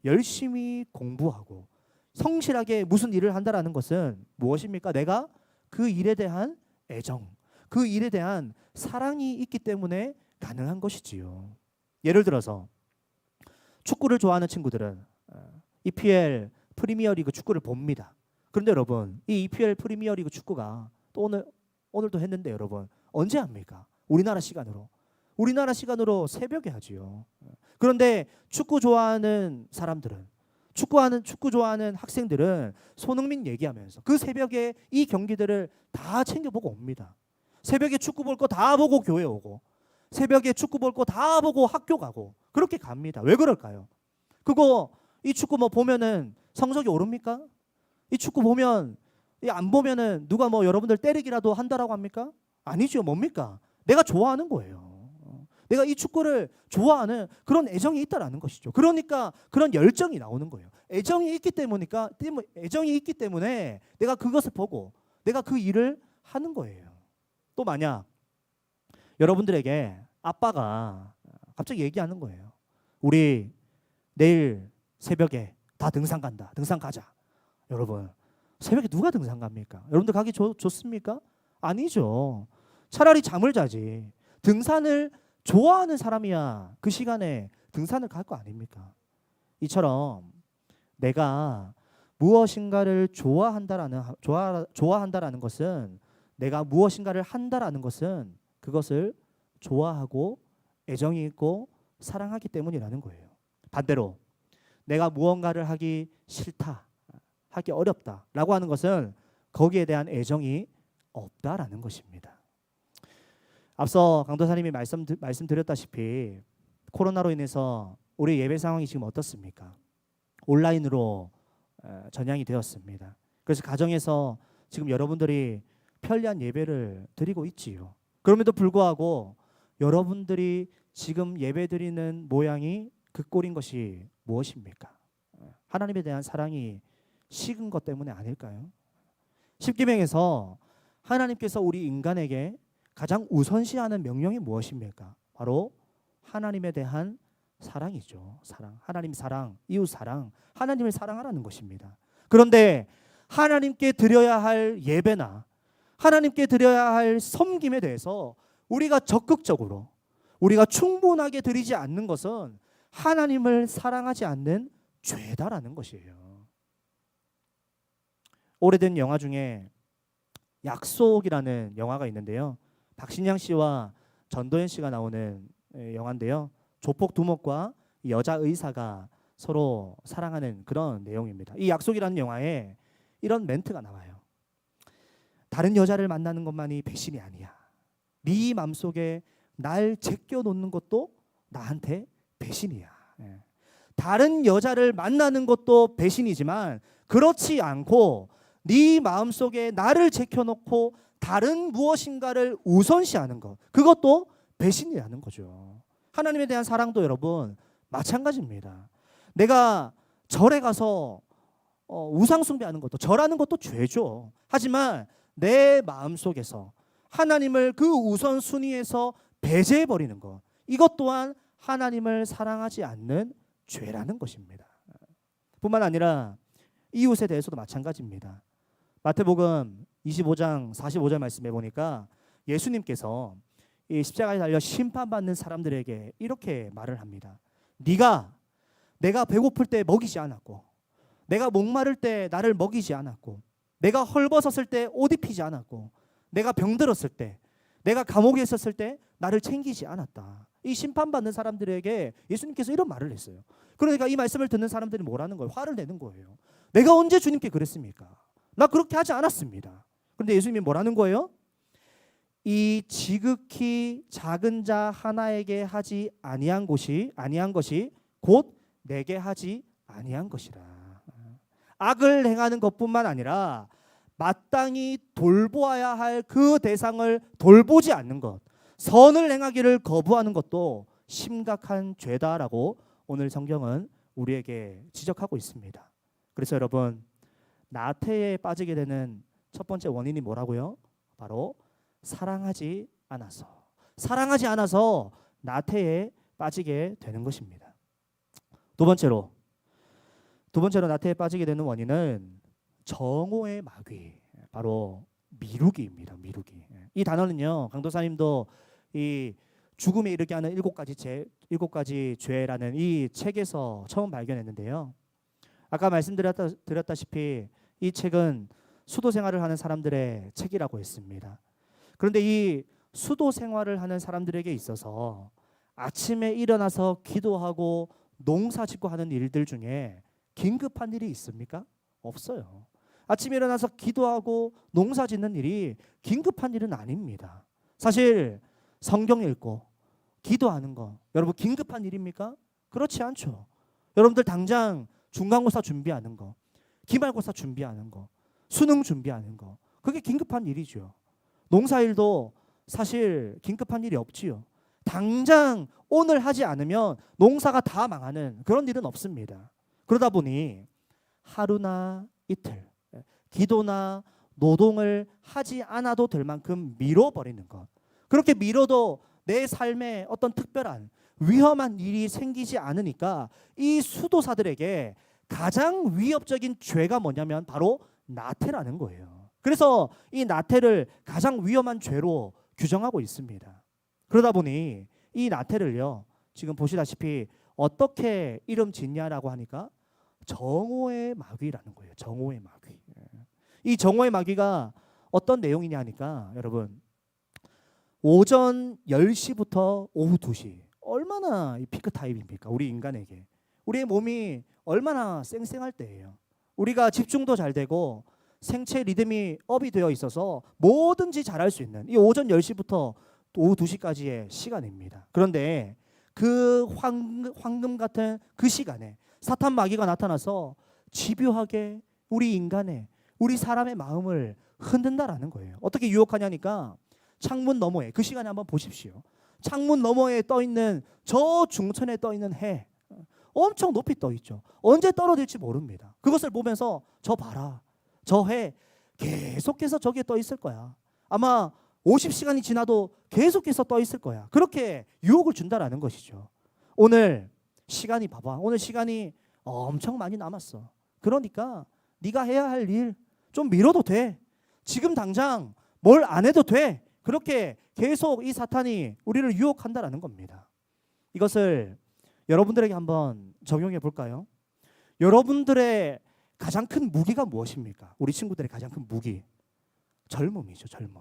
열심히 공부하고 성실하게 무슨 일을 한다라는 것은 무엇입니까? 내가 그 일에 대한 애정, 그 일에 대한 사랑이 있기 때문에 가능한 것이지요. 예를 들어서 축구를 좋아하는 친구들은 EPL 프리미어리그 축구를 봅니다. 그런데 여러분, 이 EPL 프리미어리그 축구가 또 오늘도 했는데 여러분, 언제 합니까? 우리나라 시간으로 새벽에 하지요. 그런데 축구 좋아하는 사람들은, 축구 좋아하는 학생들은 손흥민 얘기하면서 그 새벽에 이 경기들을 다 챙겨보고 옵니다. 새벽에 축구 볼 거 다 보고 교회 오고, 새벽에 축구 볼 거 다 보고 학교 가고, 그렇게 갑니다. 왜 그럴까요? 이 축구 보면은 성적이 오릅니까? 이 축구 보면, 안 보면은 누가 여러분들 때리기라도 한다라고 합니까? 아니죠. 뭡니까? 내가 좋아하는 거예요. 내가 이 축구를 좋아하는 그런 애정이 있다라는 것이죠. 그러니까 그런 열정이 나오는 거예요. 애정이 있기 때문에 내가 그것을 보고 내가 그 일을 하는 거예요. 또 만약 여러분들에게 아빠가 갑자기 얘기하는 거예요. 우리 내일 새벽에 다 등산 간다. 등산 가자. 여러분, 새벽에 누가 등산 갑니까? 여러분들 가기 좋습니까? 아니죠. 차라리 잠을 자지. 등산을 좋아하는 사람이야 그 시간에 등산을 갈 거 아닙니까? 이처럼 내가 무엇인가를 좋아한다라는 것은, 내가 무엇인가를 한다라는 것은 그것을 좋아하고 애정이 있고 사랑하기 때문이라는 거예요. 반대로 내가 무언가를 하기 싫다, 하기 어렵다라고 하는 것은 거기에 대한 애정이 없다라는 것입니다. 앞서 강도사님이 말씀드렸다시피 코로나로 인해서 우리 예배 상황이 지금 어떻습니까? 온라인으로 전향이 되었습니다. 그래서 가정에서 지금 여러분들이 편리한 예배를 드리고 있지요. 그럼에도 불구하고 여러분들이 지금 예배 드리는 모양이 그 꼴인 것이 무엇입니까? 하나님에 대한 사랑이 식은 것 때문에 아닐까요? 십계명에서 하나님께서 우리 인간에게 가장 우선시하는 명령이 무엇입니까? 바로 하나님에 대한 사랑이죠. 사랑, 하나님 사랑, 이웃 사랑, 하나님을 사랑하라는 것입니다. 그런데 하나님께 드려야 할 예배나 하나님께 드려야 할 섬김에 대해서 우리가 적극적으로, 우리가 충분하게 드리지 않는 것은 하나님을 사랑하지 않는 죄다라는 것이에요. 오래된 영화 중에 약속이라는 영화가 있는데요. 박신양 씨와 전도연 씨가 나오는 영화인데요. 조폭 두목과 여자 의사가 서로 사랑하는 그런 내용입니다. 이 약속이라는 영화에 이런 멘트가 나와요. 다른 여자를 만나는 것만이 배신이 아니야. 네 마음속에 날 제껴 놓는 것도 나한테 배신이야. 예. 다른 여자를 만나는 것도 배신이지만 그렇지 않고 네 마음속에 나를 제껴놓고 다른 무엇인가를 우선시하는 것, 그것도 배신이라는 거죠. 하나님에 대한 사랑도 여러분 마찬가지입니다. 내가 절에 가서 우상 숭배하는 것도, 절하는 것도 죄죠. 하지만 내 마음속에서 하나님을 그 우선순위에서 배제해 버리는 것, 이것 또한 하나님을 사랑하지 않는 죄라는 것입니다. 뿐만 아니라 이웃에 대해서도 마찬가지입니다. 마태복음 25장 45절 말씀해 보니까 예수님께서 이 십자가에 달려 심판받는 사람들에게 이렇게 말을 합니다. 내가 배고플 때 먹이지 않았고, 내가 목마를 때 나를 먹이지 않았고, 내가 헐벗었을 때 옷 입히지 않았고, 내가 병들었을 때, 내가 감옥에 있었을 때 나를 챙기지 않았다. 이 심판받는 사람들에게 예수님께서 이런 말을 했어요. 그러니까 이 말씀을 듣는 사람들이 뭐라는 거예요? 화를 내는 거예요. 내가 언제 주님께 그랬습니까? 나 그렇게 하지 않았습니다. 그런데 예수님이 뭐라는 거예요? 이 지극히 작은 자 하나에게 하지 아니한 것이 곧 내게 하지 아니한 것이라. 악을 행하는 것뿐만 아니라 마땅히 돌보아야 할 그 대상을 돌보지 않는 것, 선을 행하기를 거부하는 것도 심각한 죄다라고 오늘 성경은 우리에게 지적하고 있습니다. 그래서 여러분, 나태에 빠지게 되는 첫 번째 원인이 뭐라고요? 바로 사랑하지 않아서 나태에 빠지게 되는 것입니다. 두 번째로 나태에 빠지게 되는 원인은 정오의 마귀, 바로 미루기입니다. 미루기. 이 단어는요, 강도사님도 이 죽음에 이르게 하는 7가지 죄라는 이 책에서 처음 발견했는데요. 아까 말씀드렸다시피 이 책은 수도 생활을 하는 사람들의 책이라고 했습니다. 그런데 이 수도 생활을 하는 사람들에게 있어서 아침에 일어나서 기도하고 농사 짓고 하는 일들 중에 긴급한 일이 있습니까? 없어요. 아침에 일어나서 기도하고 농사 짓는 일이 긴급한 일은 아닙니다. 사실 성경 읽고 기도하는 거, 여러분 긴급한 일입니까? 그렇지 않죠. 여러분들 당장 중간고사 준비하는 거, 기말고사 준비하는 거, 수능 준비하는 거, 그게 긴급한 일이죠. 농사일도 사실 긴급한 일이 없지요. 당장 오늘 하지 않으면 농사가 다 망하는 그런 일은 없습니다. 그러다 보니 하루나 이틀 기도나 노동을 하지 않아도 될 만큼 미뤄버리는 것, 그렇게 미뤄도 내 삶에 어떤 특별한 위험한 일이 생기지 않으니까 이 수도사들에게 가장 위협적인 죄가 뭐냐면 바로 나태라는 거예요. 그래서 이 나태를 가장 위험한 죄로 규정하고 있습니다. 그러다 보니 이 나태를요, 지금 보시다시피 어떻게 이름 짓냐라고 하니까 정오의 마귀라는 거예요. 정오의 마귀. 이 정오의 마귀가 어떤 내용이냐 하니까 여러분, 오전 10시부터 오후 2시, 얼마나 이 피크 타임입니까? 우리 인간에게. 우리의 몸이 얼마나 쌩쌩할 때예요. 우리가 집중도 잘 되고 생체 리듬이 업이 되어 있어서 뭐든지 잘할 수 있는 이 오전 10시부터 오후 2시까지의 시간입니다. 그런데 그 황금 같은 그 시간에 사탄 마귀가 나타나서 집요하게 우리 사람의 마음을 흔든다라는 거예요. 어떻게 유혹하냐니까 창문 너머에, 그 시간에 한번 보십시오. 창문 너머에 떠 있는, 저 중천에 떠 있는 해, 엄청 높이 떠 있죠. 언제 떨어질지 모릅니다. 그것을 보면서 저 봐라, 저 해 계속해서 저기에 떠 있을 거야. 아마 50시간이 지나도 계속해서 떠 있을 거야. 그렇게 유혹을 준다라는 것이죠. 오늘 시간이 봐봐. 오늘 시간이 엄청 많이 남았어. 그러니까 네가 해야 할 일 좀 미뤄도 돼. 지금 당장 뭘 안 해도 돼. 그렇게 계속 이 사탄이 우리를 유혹한다라는 겁니다. 이것을 여러분들에게 한번 적용해 볼까요? 여러분들의 가장 큰 무기가 무엇입니까? 우리 친구들의 가장 큰 무기, 젊음이죠. 젊음.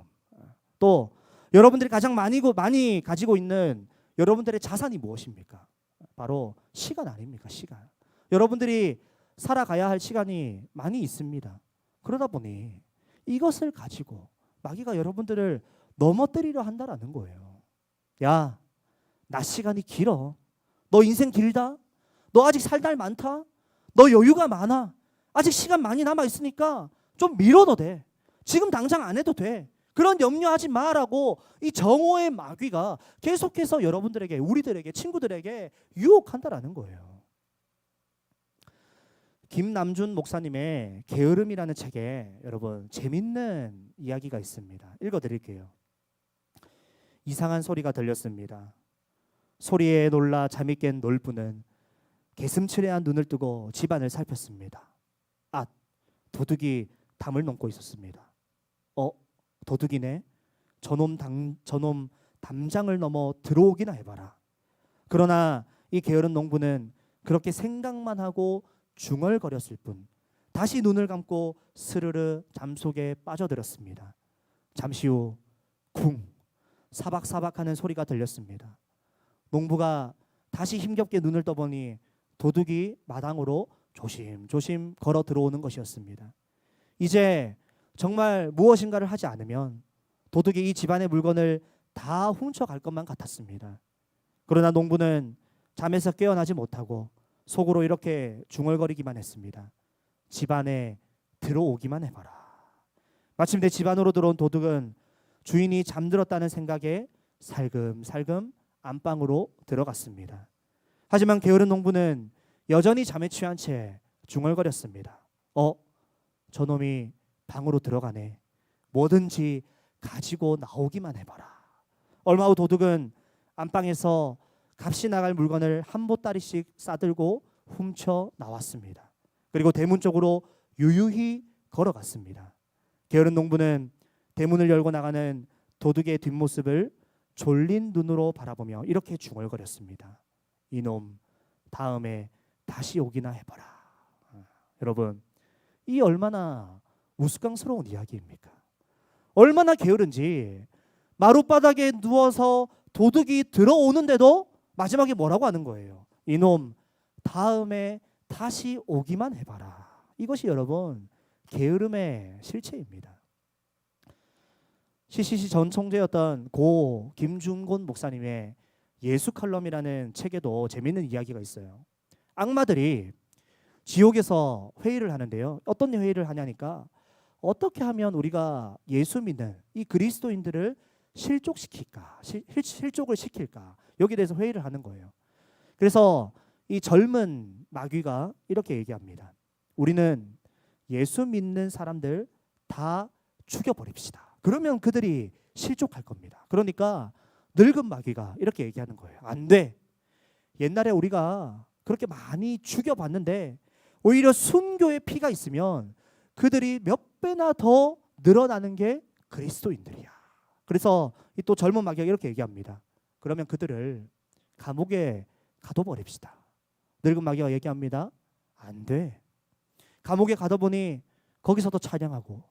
또 여러분들이 가장 많이 가지고 있는 여러분들의 자산이 무엇입니까? 바로 시간 아닙니까? 시간. 여러분들이 살아가야 할 시간이 많이 있습니다. 그러다 보니 이것을 가지고 마귀가 여러분들을 넘어뜨리려 한다라는 거예요. 야, 낮 시간이 길어. 너 인생 길다. 너 아직 살 날 많다. 너 여유가 많아. 아직 시간 많이 남아 있으니까 좀 미뤄도 돼. 지금 당장 안 해도 돼. 그런 염려하지 마라고 이 정오의 마귀가 계속해서 여러분들에게, 우리들에게, 친구들에게 유혹한다라는 거예요. 김남준 목사님의 게으름이라는 책에 여러분 재밌는 이야기가 있습니다. 읽어드릴게요. 이상한 소리가 들렸습니다. 소리에 놀라 잠이 깬 놀부는 개슴츠레한 눈을 뜨고 집안을 살폈습니다. 아, 도둑이 담을 넘고 있었습니다. 도둑이네. 저놈 담장을 넘어 들어오기나 해봐라. 그러나 이 게으른 농부는 그렇게 생각만 하고 중얼거렸을 뿐 다시 눈을 감고 스르르 잠속에 빠져들었습니다. 잠시 후 쿵 사박사박하는 소리가 들렸습니다. 농부가 다시 힘겹게 눈을 떠보니 도둑이 마당으로 조심조심 걸어 들어오는 것이었습니다. 이제 정말 무엇인가를 하지 않으면 도둑이 이 집안의 물건을 다 훔쳐갈 것만 같았습니다. 그러나 농부는 잠에서 깨어나지 못하고 속으로 이렇게 중얼거리기만 했습니다. 집안에 들어오기만 해봐라. 마침내 집 안으로 들어온 도둑은 주인이 잠들었다는 생각에 살금살금 안방으로 들어갔습니다. 하지만 게으른 농부는 여전히 잠에 취한 채 중얼거렸습니다. 저놈이 방으로 들어가네. 뭐든지 가지고 나오기만 해봐라. 얼마 후 도둑은 안방에서 값이 나갈 물건을 한 보따리씩 싸들고 훔쳐 나왔습니다. 그리고 대문 쪽으로 유유히 걸어갔습니다. 게으른 농부는 대문을 열고 나가는 도둑의 뒷모습을 졸린 눈으로 바라보며 이렇게 중얼거렸습니다. 이놈 다음에 다시 오기나 해봐라. 여러분, 이 얼마나 우스꽝스러운 이야기입니까? 얼마나 게으른지 마룻바닥에 누워서 도둑이 들어오는데도 마지막에 뭐라고 하는 거예요? 이놈 다음에 다시 오기만 해봐라. 이것이 여러분 게으름의 실체입니다. CCC 전 총재였던 고 김준곤 목사님의 예수 칼럼이라는 책에도 재미있는 이야기가 있어요. 악마들이 지옥에서 회의를 하는데요. 어떤 회의를 하냐니까 어떻게 하면 우리가 예수 믿는 이 그리스도인들을 실족시킬까? 실족을 시킬까? 여기에 대해서 회의를 하는 거예요. 그래서 이 젊은 마귀가 이렇게 얘기합니다. 우리는 예수 믿는 사람들 다 죽여버립시다. 그러면 그들이 실족할 겁니다. 그러니까 늙은 마귀가 이렇게 얘기하는 거예요. 안 돼. 옛날에 우리가 그렇게 많이 죽여봤는데 오히려 순교의 피가 있으면 그들이 몇 배나 더 늘어나는 게 그리스도인들이야. 그래서 이 또 젊은 마귀가 이렇게 얘기합니다. 그러면 그들을 감옥에 가둬버립시다. 늙은 마귀가 얘기합니다. 안 돼. 감옥에 가둬보니 거기서도 찬양하고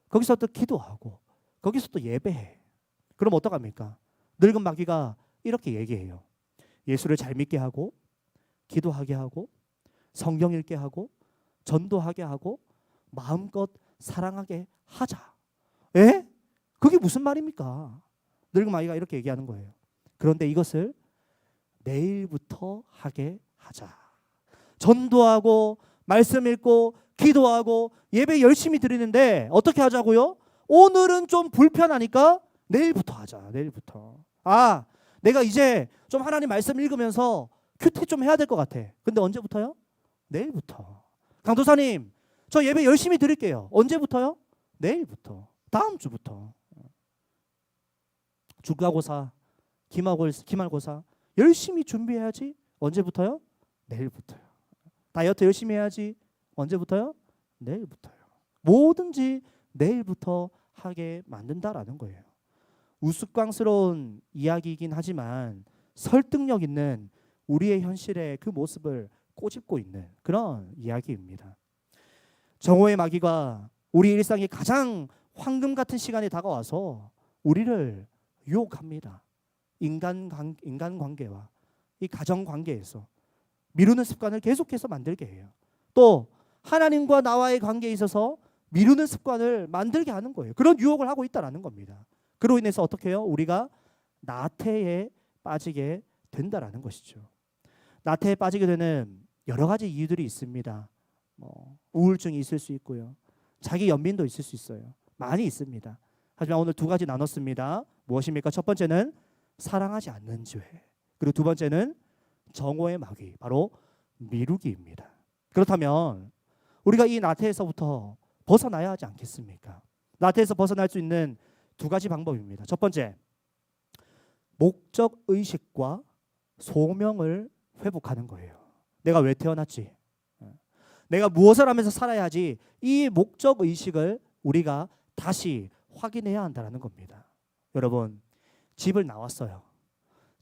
거기서도 기도하고 거기서도 예배해. 그럼 어떡합니까? 늙은 마귀가 이렇게 얘기해요. 예수를 잘 믿게 하고 기도하게 하고 성경 읽게 하고 전도하게 하고 마음껏 사랑하게 하자. 에? 그게 무슨 말입니까? 늙은 마귀가 이렇게 얘기하는 거예요. 그런데 이것을 내일부터 하게 하자. 전도하고 말씀 읽고 기도하고 예배 열심히 드리는데 어떻게 하자고요? 오늘은 좀 불편하니까 내일부터 하자. 내일부터. 내가 이제 좀 하나님 말씀 읽으면서 큐티 좀 해야 될 것 같아. 근데 언제부터요? 내일부터. 강도사님, 저 예배 열심히 드릴게요. 언제부터요? 내일부터. 다음 주부터. 중간고사, 기말고사 열심히 준비해야지. 언제부터요? 내일부터요. 다이어트 열심히 해야지. 언제부터요? 내일부터요. 뭐든지 내일부터 하게 만든다라는 거예요. 우스꽝스러운 이야기이긴 하지만 설득력 있는 우리의 현실의 그 모습을 꼬집고 있는 그런 이야기입니다. 정오의 마귀가 우리 일상의 가장 황금 같은 시간에 다가와서 우리를 유혹합니다. 인간관계와 이 가정관계에서 미루는 습관을 계속해서 만들게 해요. 또 하나님과 나와의 관계에 있어서 미루는 습관을 만들게 하는 거예요. 그런 유혹을 하고 있다라는 겁니다. 그로 인해서 어떻게 해요? 우리가 나태에 빠지게 된다라는 것이죠. 나태에 빠지게 되는 여러 가지 이유들이 있습니다. 우울증이 있을 수 있고요. 자기 연민도 있을 수 있어요. 많이 있습니다. 하지만 오늘 두 가지 나눴습니다. 무엇입니까? 첫 번째는 사랑하지 않는 죄. 그리고 두 번째는 정오의 마귀, 바로 미루기입니다. 그렇다면 우리가 이 나태에서부터 벗어나야 하지 않겠습니까? 나태에서 벗어날 수 있는 두 가지 방법입니다. 첫 번째, 목적 의식과 소명을 회복하는 거예요. 내가 왜 태어났지? 내가 무엇을 하면서 살아야지? 이 목적 의식을 우리가 다시 확인해야 한다는 겁니다. 여러분, 집을 나왔어요.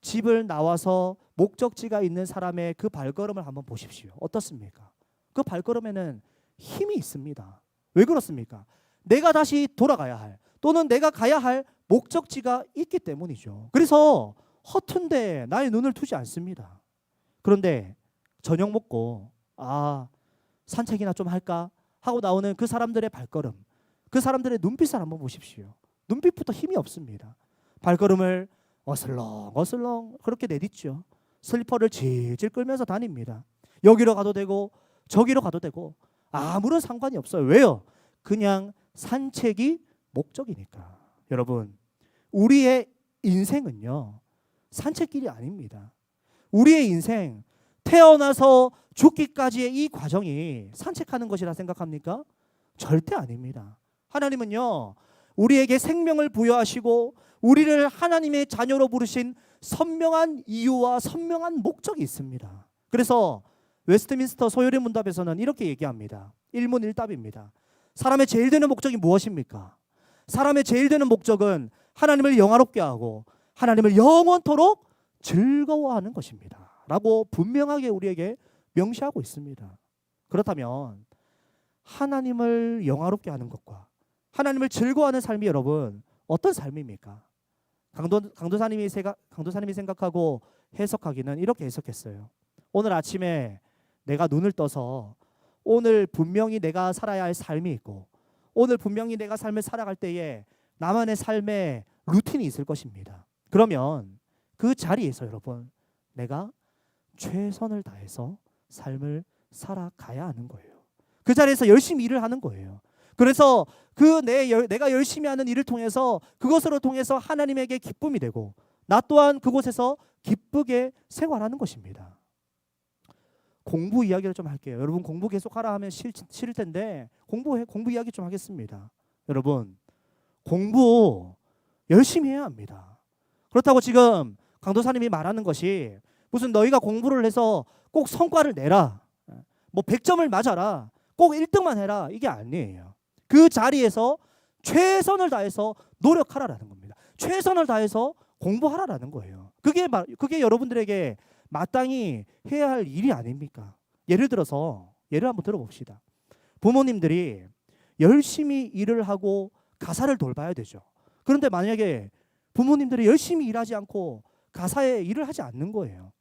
집을 나와서 목적지가 있는 사람의 그 발걸음을 한번 보십시오. 어떻습니까? 그 발걸음에는 힘이 있습니다. 왜 그렇습니까? 내가 다시 돌아가야 할, 또는 내가 가야 할 목적지가 있기 때문이죠. 그래서 허튼데 나의 눈을 두지 않습니다. 그런데 저녁 먹고 산책이나 좀 할까 하고 나오는 그 사람들의 발걸음, 그 사람들의 눈빛을 한번 보십시오. 눈빛부터 힘이 없습니다. 발걸음을 어슬렁어슬렁 그렇게 내딛죠. 슬리퍼를 질질 끌면서 다닙니다. 여기로 가도 되고 저기로 가도 되고 아무런 상관이 없어요. 왜요? 그냥 산책이 목적이니까. 여러분, 우리의 인생은요, 산책길이 아닙니다. 우리의 인생, 태어나서 죽기까지의 이 과정이 산책하는 것이라 생각합니까? 절대 아닙니다. 하나님은요, 우리에게 생명을 부여하시고 우리를 하나님의 자녀로 부르신 선명한 이유와 선명한 목적이 있습니다. 그래서 웨스트민스터 소요리 문답에서는 이렇게 얘기합니다. 일문일답입니다. 사람의 제일 되는 목적이 무엇입니까? 사람의 제일 되는 목적은 하나님을 영화롭게 하고 하나님을 영원토록 즐거워하는 것입니다. 라고 분명하게 우리에게 명시하고 있습니다. 그렇다면 하나님을 영화롭게 하는 것과 하나님을 즐거워하는 삶이 여러분 어떤 삶입니까? 강도사님이 생각하고 해석하기는 이렇게 해석했어요. 오늘 아침에 내가 눈을 떠서 오늘 분명히 내가 살아야 할 삶이 있고 오늘 분명히 내가 삶을 살아갈 때에 나만의 삶의 루틴이 있을 것입니다. 그러면 그 자리에서 여러분 내가 최선을 다해서 삶을 살아가야 하는 거예요. 그 자리에서 열심히 일을 하는 거예요. 그래서 내가 열심히 하는 일을 통해서 그것으로 통해서 하나님에게 기쁨이 되고 나 또한 그곳에서 기쁘게 생활하는 것입니다. 공부 이야기를 좀 할게요. 여러분 공부 계속 하라 하면 싫을 텐데 공부 이야기 좀 하겠습니다. 여러분 공부 열심히 해야 합니다. 그렇다고 지금 강도사님이 말하는 것이 무슨 너희가 공부를 해서 꼭 성과를 내라, 뭐 100점을 맞아라, 꼭 1등만 해라, 이게 아니에요. 그 자리에서 최선을 다해서 노력하라라는 겁니다. 최선을 다해서 공부하라라는 거예요. 그게 여러분들에게 마땅히 해야 할 일이 아닙니까? 예를 한번 들어봅시다. 부모님들이 열심히 일을 하고 가사를 돌봐야 되죠. 그런데 만약에 부모님들이 열심히 일하지 않고 가사에 일을 하지 않는 거예요.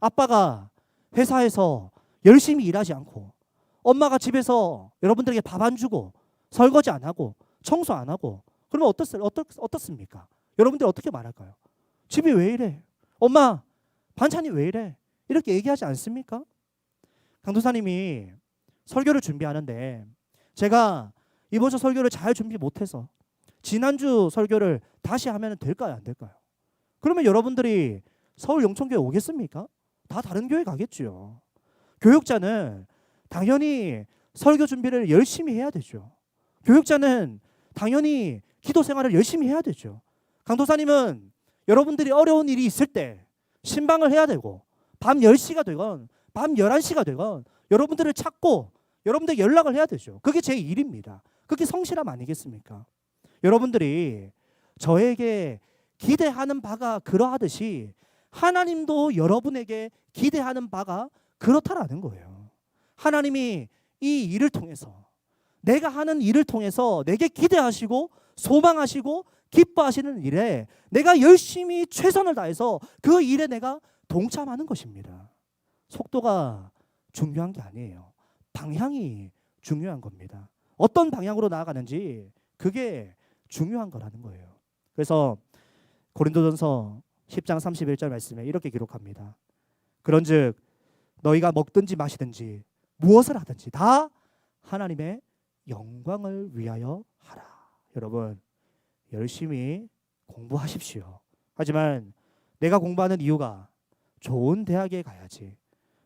아빠가 회사에서 열심히 일하지 않고 엄마가 집에서 여러분들에게 밥 안 주고 설거지 안 하고 청소 안 하고 그러면 어떻습니까? 여러분들이 어떻게 말할까요? 집이 왜 이래? 엄마 반찬이 왜 이래? 이렇게 얘기하지 않습니까? 강도사님이 설교를 준비하는데 제가 이번 주 설교를 잘 준비 못해서 지난주 설교를 다시 하면 될까요? 안 될까요? 그러면 여러분들이 서울 영천교회 오겠습니까? 다 다른 교회 가겠죠. 교육자는 당연히 설교 준비를 열심히 해야 되죠. 교육자는 당연히 기도 생활을 열심히 해야 되죠. 강도사님은 여러분들이 어려운 일이 있을 때 신방을 해야 되고 밤 10시가 되건 밤 11시가 되건 여러분들을 찾고 여러분들에게 연락을 해야 되죠. 그게 제 일입니다. 그게 성실함 아니겠습니까? 여러분들이 저에게 기대하는 바가 그러하듯이 하나님도 여러분에게 기대하는 바가 그렇다라는 거예요. 하나님이 이 일을 통해서 내가 하는 일을 통해서 내게 기대하시고 소망하시고 기뻐하시는 일에 내가 열심히 최선을 다해서 그 일에 내가 동참하는 것입니다. 속도가 중요한 게 아니에요. 방향이 중요한 겁니다. 어떤 방향으로 나아가는지 그게 중요한 거라는 거예요. 그래서 고린도전서 10장 31절 말씀에 이렇게 기록합니다. 그런즉 너희가 먹든지 마시든지 무엇을 하든지 다 하나님의 영광을 위하여 하라. 여러분 열심히 공부하십시오. 하지만 내가 공부하는 이유가 좋은 대학에 가야지,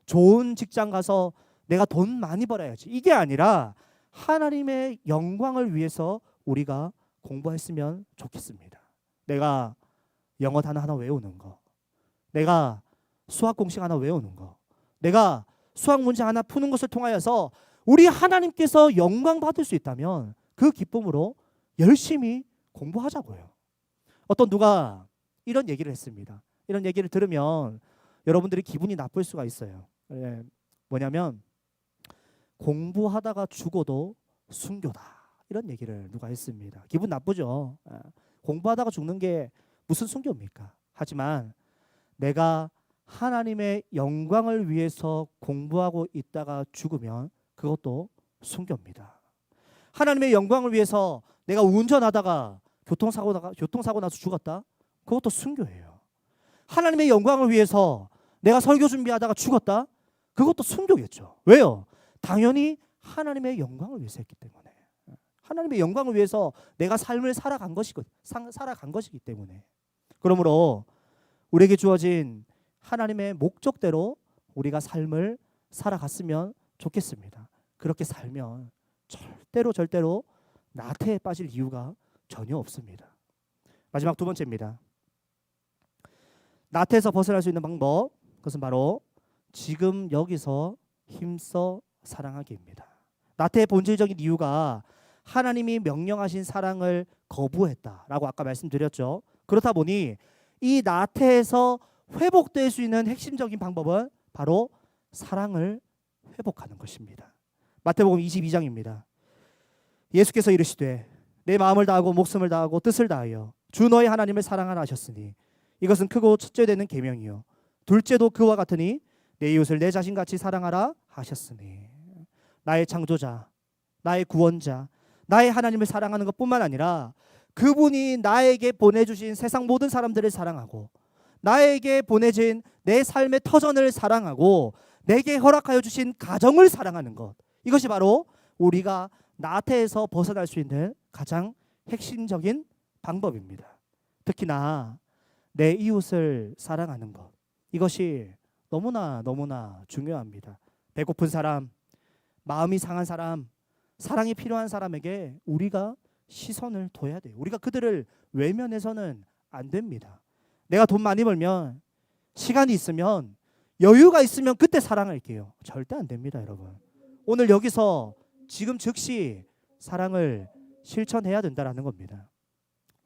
좋은 직장 가서 내가 돈 많이 벌어야지, 이게 아니라 하나님의 영광을 위해서 우리가 공부했으면 좋겠습니다. 내가 영어 단어 하나 외우는 거, 내가 수학 공식 하나 외우는 거, 내가 수학 문제 하나 푸는 것을 통하여서 우리 하나님께서 영광 받을 수 있다면 그 기쁨으로 열심히 공부하자고요. 어떤 누가 이런 얘기를 했습니다. 이런 얘기를 들으면 여러분들이 기분이 나쁠 수가 있어요. 뭐냐면 공부하다가 죽어도 순교다, 이런 얘기를 누가 했습니다. 기분 나쁘죠. 공부하다가 죽는 게 무슨 순교입니까? 하지만 내가 하나님의 영광을 위해서 공부하고 있다가 죽으면 그것도 순교입니다. 하나님의 영광을 위해서 내가 운전하다가 교통사고 나서 죽었다? 그것도 순교예요. 하나님의 영광을 위해서 내가 설교 준비하다가 죽었다? 그것도 순교겠죠. 왜요? 당연히 하나님의 영광을 위해서 했기 때문에. 하나님의 영광을 위해서 내가 삶을 살아간 것이기 때문에. 그러므로 우리에게 주어진 하나님의 목적대로 우리가 삶을 살아갔으면 좋겠습니다. 그렇게 살면 절대로 나태에 빠질 이유가 전혀 없습니다. 마지막 두 번째입니다. 나태에서 벗어날 수 있는 방법, 그것은 바로 지금 여기서 힘써 사랑하기입니다. 나태의 본질적인 이유가 하나님이 명령하신 사랑을 거부했다라고 아까 말씀드렸죠. 그렇다 보니 이 나태에서 회복될 수 있는 핵심적인 방법은 바로 사랑을 회복하는 것입니다. 마태복음 22장입니다. 예수께서 이르시되 내 마음을 다하고 목숨을 다하고 뜻을 다하여 주 너의 하나님을 사랑하라 하셨으니 이것은 크고 첫째 되는 계명이요 둘째도 그와 같으니 내 이웃을 내 자신같이 사랑하라 하셨으니. 나의 창조자, 나의 구원자, 나의 하나님을 사랑하는 것뿐만 아니라 그분이 나에게 보내주신 세상 모든 사람들을 사랑하고 나에게 보내진 내 삶의 터전을 사랑하고 내게 허락하여 주신 가정을 사랑하는 것, 이것이 바로 우리가 나태에서 벗어날 수 있는 가장 핵심적인 방법입니다. 특히나 내 이웃을 사랑하는 것, 이것이 너무나 중요합니다. 배고픈 사람, 마음이 상한 사람, 사랑이 필요한 사람에게 우리가 시선을 둬야 돼요. 우리가 그들을 외면해서는 안 됩니다. 내가 돈 많이 벌면, 시간이 있으면, 여유가 있으면 그때 사랑할게요. 절대 안 됩니다, 여러분. 오늘 여기서 지금 즉시 사랑을 실천해야 된다는 겁니다.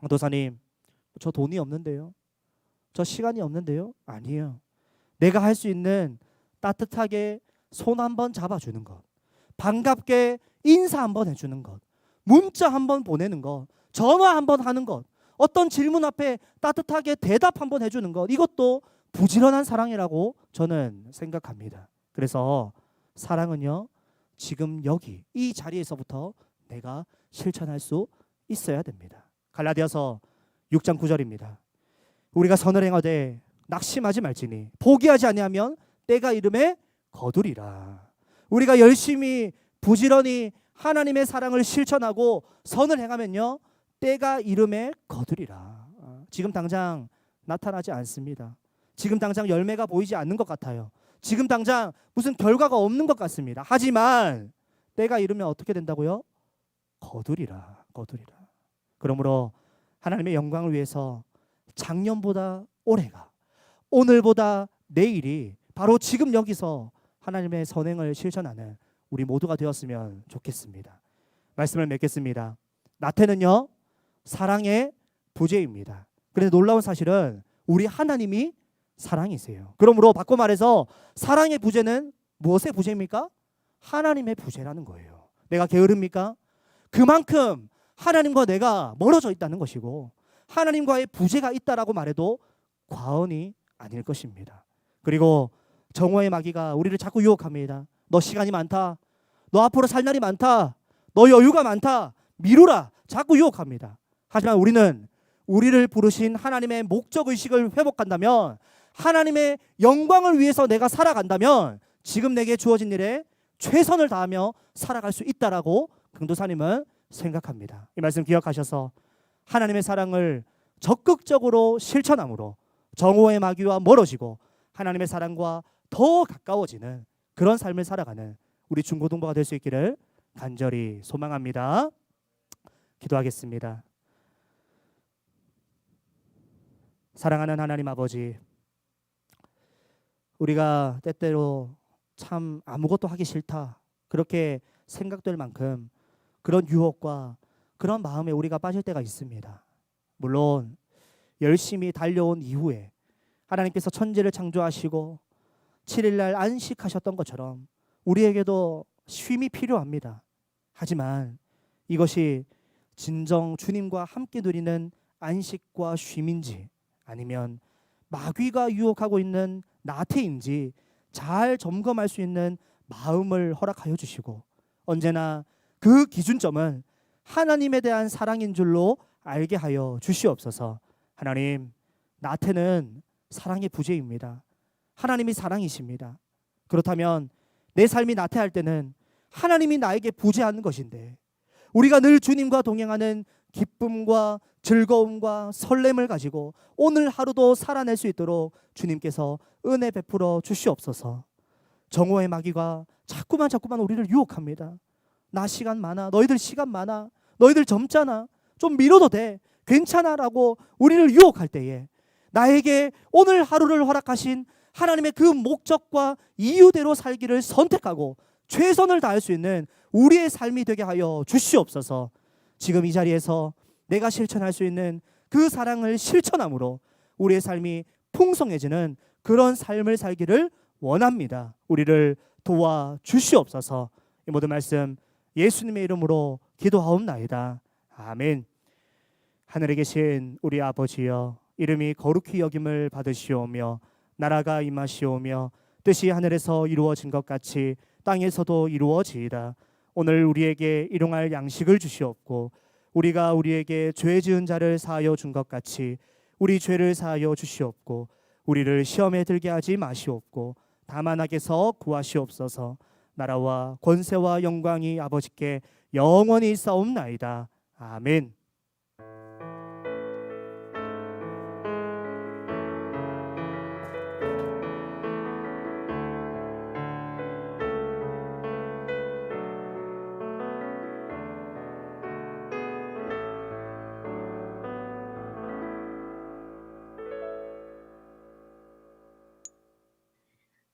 도사님, 저 돈이 없는데요? 저 시간이 없는데요? 아니에요. 내가 할 수 있는 따뜻하게 손 한번 잡아주는 것, 반갑게 인사 한번 해주는 것, 문자 한번 보내는 것, 전화 한번 하는 것, 어떤 질문 앞에 따뜻하게 대답 한번 해주는 것, 이것도 부지런한 사랑이라고 저는 생각합니다. 그래서 사랑은요, 지금 여기 이 자리에서부터 내가 실천할 수 있어야 됩니다. 갈라디아서 6장 9절입니다. 우리가 선을 행하되 낙심하지 말지니 포기하지 아니하면 때가 이름에 거두리라. 우리가 열심히 부지런히 하나님의 사랑을 실천하고 선을 행하면요, 때가 이름에 거두리라. 지금 당장 나타나지 않습니다. 지금 당장 열매가 보이지 않는 것 같아요. 지금 당장 무슨 결과가 없는 것 같습니다. 하지만 때가 이르면 어떻게 된다고요? 거두리라. 그러므로 하나님의 영광을 위해서 작년보다 올해가, 오늘보다 내일이 바로 지금 여기서 하나님의 선행을 실천하는 우리 모두가 되었으면 좋겠습니다. 말씀을 맺겠습니다. 나태는요, 사랑의 부재입니다. 그런데 놀라운 사실은 우리 하나님이 사랑이세요. 그러므로 바꿔 말해서 사랑의 부재는 무엇의 부재입니까? 하나님의 부재라는 거예요. 내가 게으릅니까? 그만큼 하나님과 내가 멀어져 있다는 것이고 하나님과의 부재가 있다라고 말해도 과언이 아닐 것입니다. 그리고 정오의 마귀가 우리를 자꾸 유혹합니다. 너 시간이 많다. 너 앞으로 살 날이 많다. 너 여유가 많다. 미루라. 자꾸 유혹합니다. 하지만 우리는 우리를 부르신 하나님의 목적의식을 회복한다면, 하나님의 영광을 위해서 내가 살아간다면 지금 내게 주어진 일에 최선을 다하며 살아갈 수 있다라고 강도사님은 생각합니다. 이 말씀 기억하셔서 하나님의 사랑을 적극적으로 실천함으로 정오의 마귀와 멀어지고 하나님의 사랑과 더 가까워지는 그런 삶을 살아가는 우리 중고등부가 될 수 있기를 간절히 소망합니다. 기도하겠습니다. 사랑하는 하나님 아버지, 우리가 때때로 참 아무것도 하기 싫다 그렇게 생각될 만큼 그런 유혹과 그런 마음에 우리가 빠질 때가 있습니다. 물론 열심히 달려온 이후에 하나님께서 천지를 창조하시고 7일날 안식하셨던 것처럼 우리에게도 쉼이 필요합니다. 하지만 이것이 진정 주님과 함께 누리는 안식과 쉼인지 아니면 마귀가 유혹하고 있는 나태인지 잘 점검할 수 있는 마음을 허락하여 주시고, 언제나 그 기준점은 하나님에 대한 사랑인 줄로 알게 하여 주시옵소서. 하나님, 나태는 사랑의 부재입니다. 하나님이 사랑이십니다. 그렇다면 내 삶이 나태할 때는 하나님이 나에게 부재하는 것인데, 우리가 늘 주님과 동행하는 기쁨과 즐거움과 설렘을 가지고 오늘 하루도 살아낼 수 있도록 주님께서 은혜 베풀어 주시옵소서. 정오의 마귀가 자꾸만 우리를 유혹합니다. 나 시간 많아, 너희들 시간 많아, 너희들 젊잖아, 좀 미뤄도 돼, 괜찮아 라고 우리를 유혹할 때에 나에게 오늘 하루를 허락하신 하나님의 그 목적과 이유대로 살기를 선택하고 최선을 다할 수 있는 우리의 삶이 되게 하여 주시옵소서. 지금 이 자리에서 내가 실천할 수 있는 그 사랑을 실천함으로 우리의 삶이 풍성해지는 그런 삶을 살기를 원합니다. 우리를 도와 주시옵소서. 이 모든 말씀 예수님의 이름으로 기도하옵나이다. 아멘. 하늘에 계신 우리 아버지여, 이름이 거룩히 여김을 받으시오며 나라가 임하시오며 뜻이 하늘에서 이루어진 것 같이 땅에서도 이루어지이다. 오늘 우리에게 일용할 양식을 주시옵고 우리가 우리에게 죄 지은 자를 사하여 준 것 같이 우리 죄를 사하여 주시옵고 우리를 시험에 들게 하지 마시옵고 다만 악에서 구하시옵소서. 나라와 권세와 영광이 아버지께 영원히 있사옵나이다. 아멘.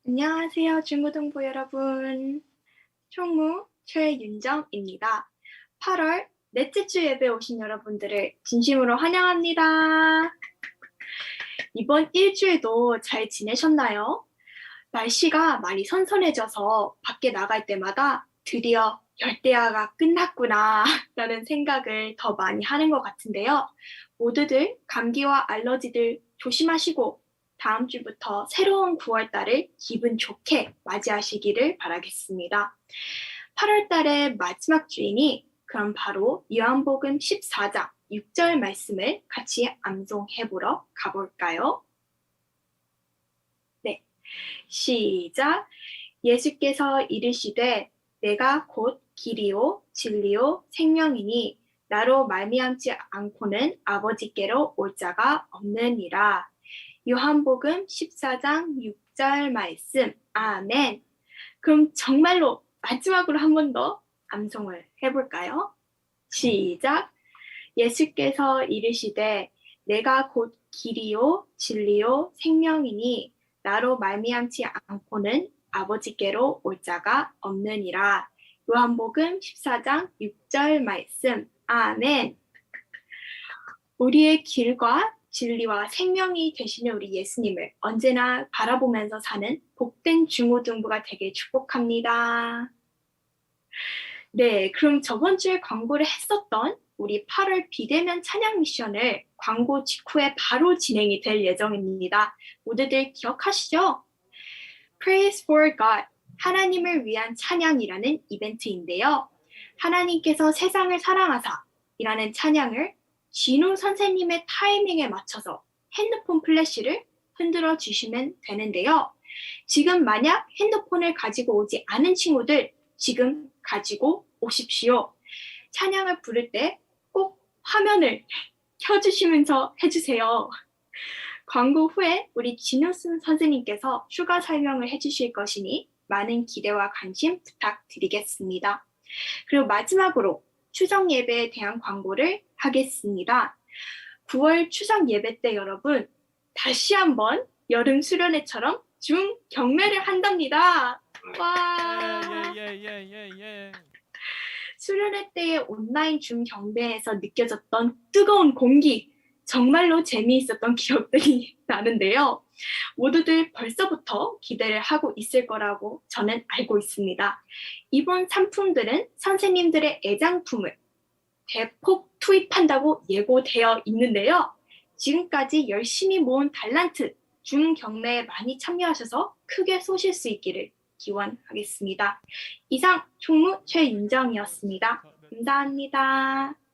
안녕하세요, 중고등부 여러분. 총무 최윤정입니다. 8월 넷째 주 예배 오신 여러분들을 진심으로 환영합니다. 이번 일주일도 잘 지내셨나요? 날씨가 많이 선선해져서 밖에 나갈 때마다 드디어 열대야가 끝났구나 라는 생각을 더 많이 하는 것 같은데요. 모두들 감기와 알러지들 조심하시고 다음 주부터 새로운 9월달을 기분 좋게 맞이하시기를 바라겠습니다. 8월달의 마지막 주이니 그럼 바로 요한복음 14장 6절 말씀을 같이 암송해보러 가볼까요? 네, 시작! 예수께서 이르시되 내가 곧 길이요 진리요 생명이니 나로 말미암지 않고는 아버지께로 올 자가 없느니라. 요한복음 14장 6절 말씀. 아멘. 그럼 정말로 마지막으로 한 번 더 암송을 해볼까요? 시작. 예수께서 이르시되 내가 곧 길이요 진리요 생명이니 나로 말미암지 않고는 아버지께로 올 자가 없느니라. 요한복음 14장 6절 말씀. 아멘. 우리의 길과 진리와 생명이 되시는 우리 예수님을 언제나 바라보면서 사는 복된 중고등부가 되길 축복합니다. 네, 그럼 저번 주에 광고를 했었던 우리 8월 비대면 찬양 미션을 광고 직후에 바로 진행이 될 예정입니다. 모두들 기억하시죠? Praise for God, 하나님을 위한 찬양이라는 이벤트인데요. 하나님께서 세상을 사랑하사 이라는 찬양을 진우 선생님의 타이밍에 맞춰서 핸드폰 플래시를 흔들어 주시면 되는데요. 지금 만약 핸드폰을 가지고 오지 않은 친구들 지금 가지고 오십시오. 찬양을 부를 때 꼭 화면을 켜주시면서 해주세요. 광고 후에 우리 진우 선생님께서 추가 설명을 해주실 것이니 많은 기대와 관심 부탁드리겠습니다. 그리고 마지막으로 추석 예배에 대한 광고를 하겠습니다. 9월 추석 예배 때 여러분 다시 한번 여름 수련회처럼 중 경매를 한답니다. 와! 예. 수련회 때의 온라인 중 경배에서 느껴졌던 뜨거운 공기 정말로 재미있었던 기억들이 나는데요. 모두들 벌써부터 기대를 하고 있을 거라고 저는 알고 있습니다. 이번 상품들은 선생님들의 애장품을 대폭 투입한다고 예고되어 있는데요. 지금까지 열심히 모은 달란트 중 경매에 많이 참여하셔서 크게 쏘실 수 있기를 기원하겠습니다. 이상 총무 최윤정이었습니다. 감사합니다.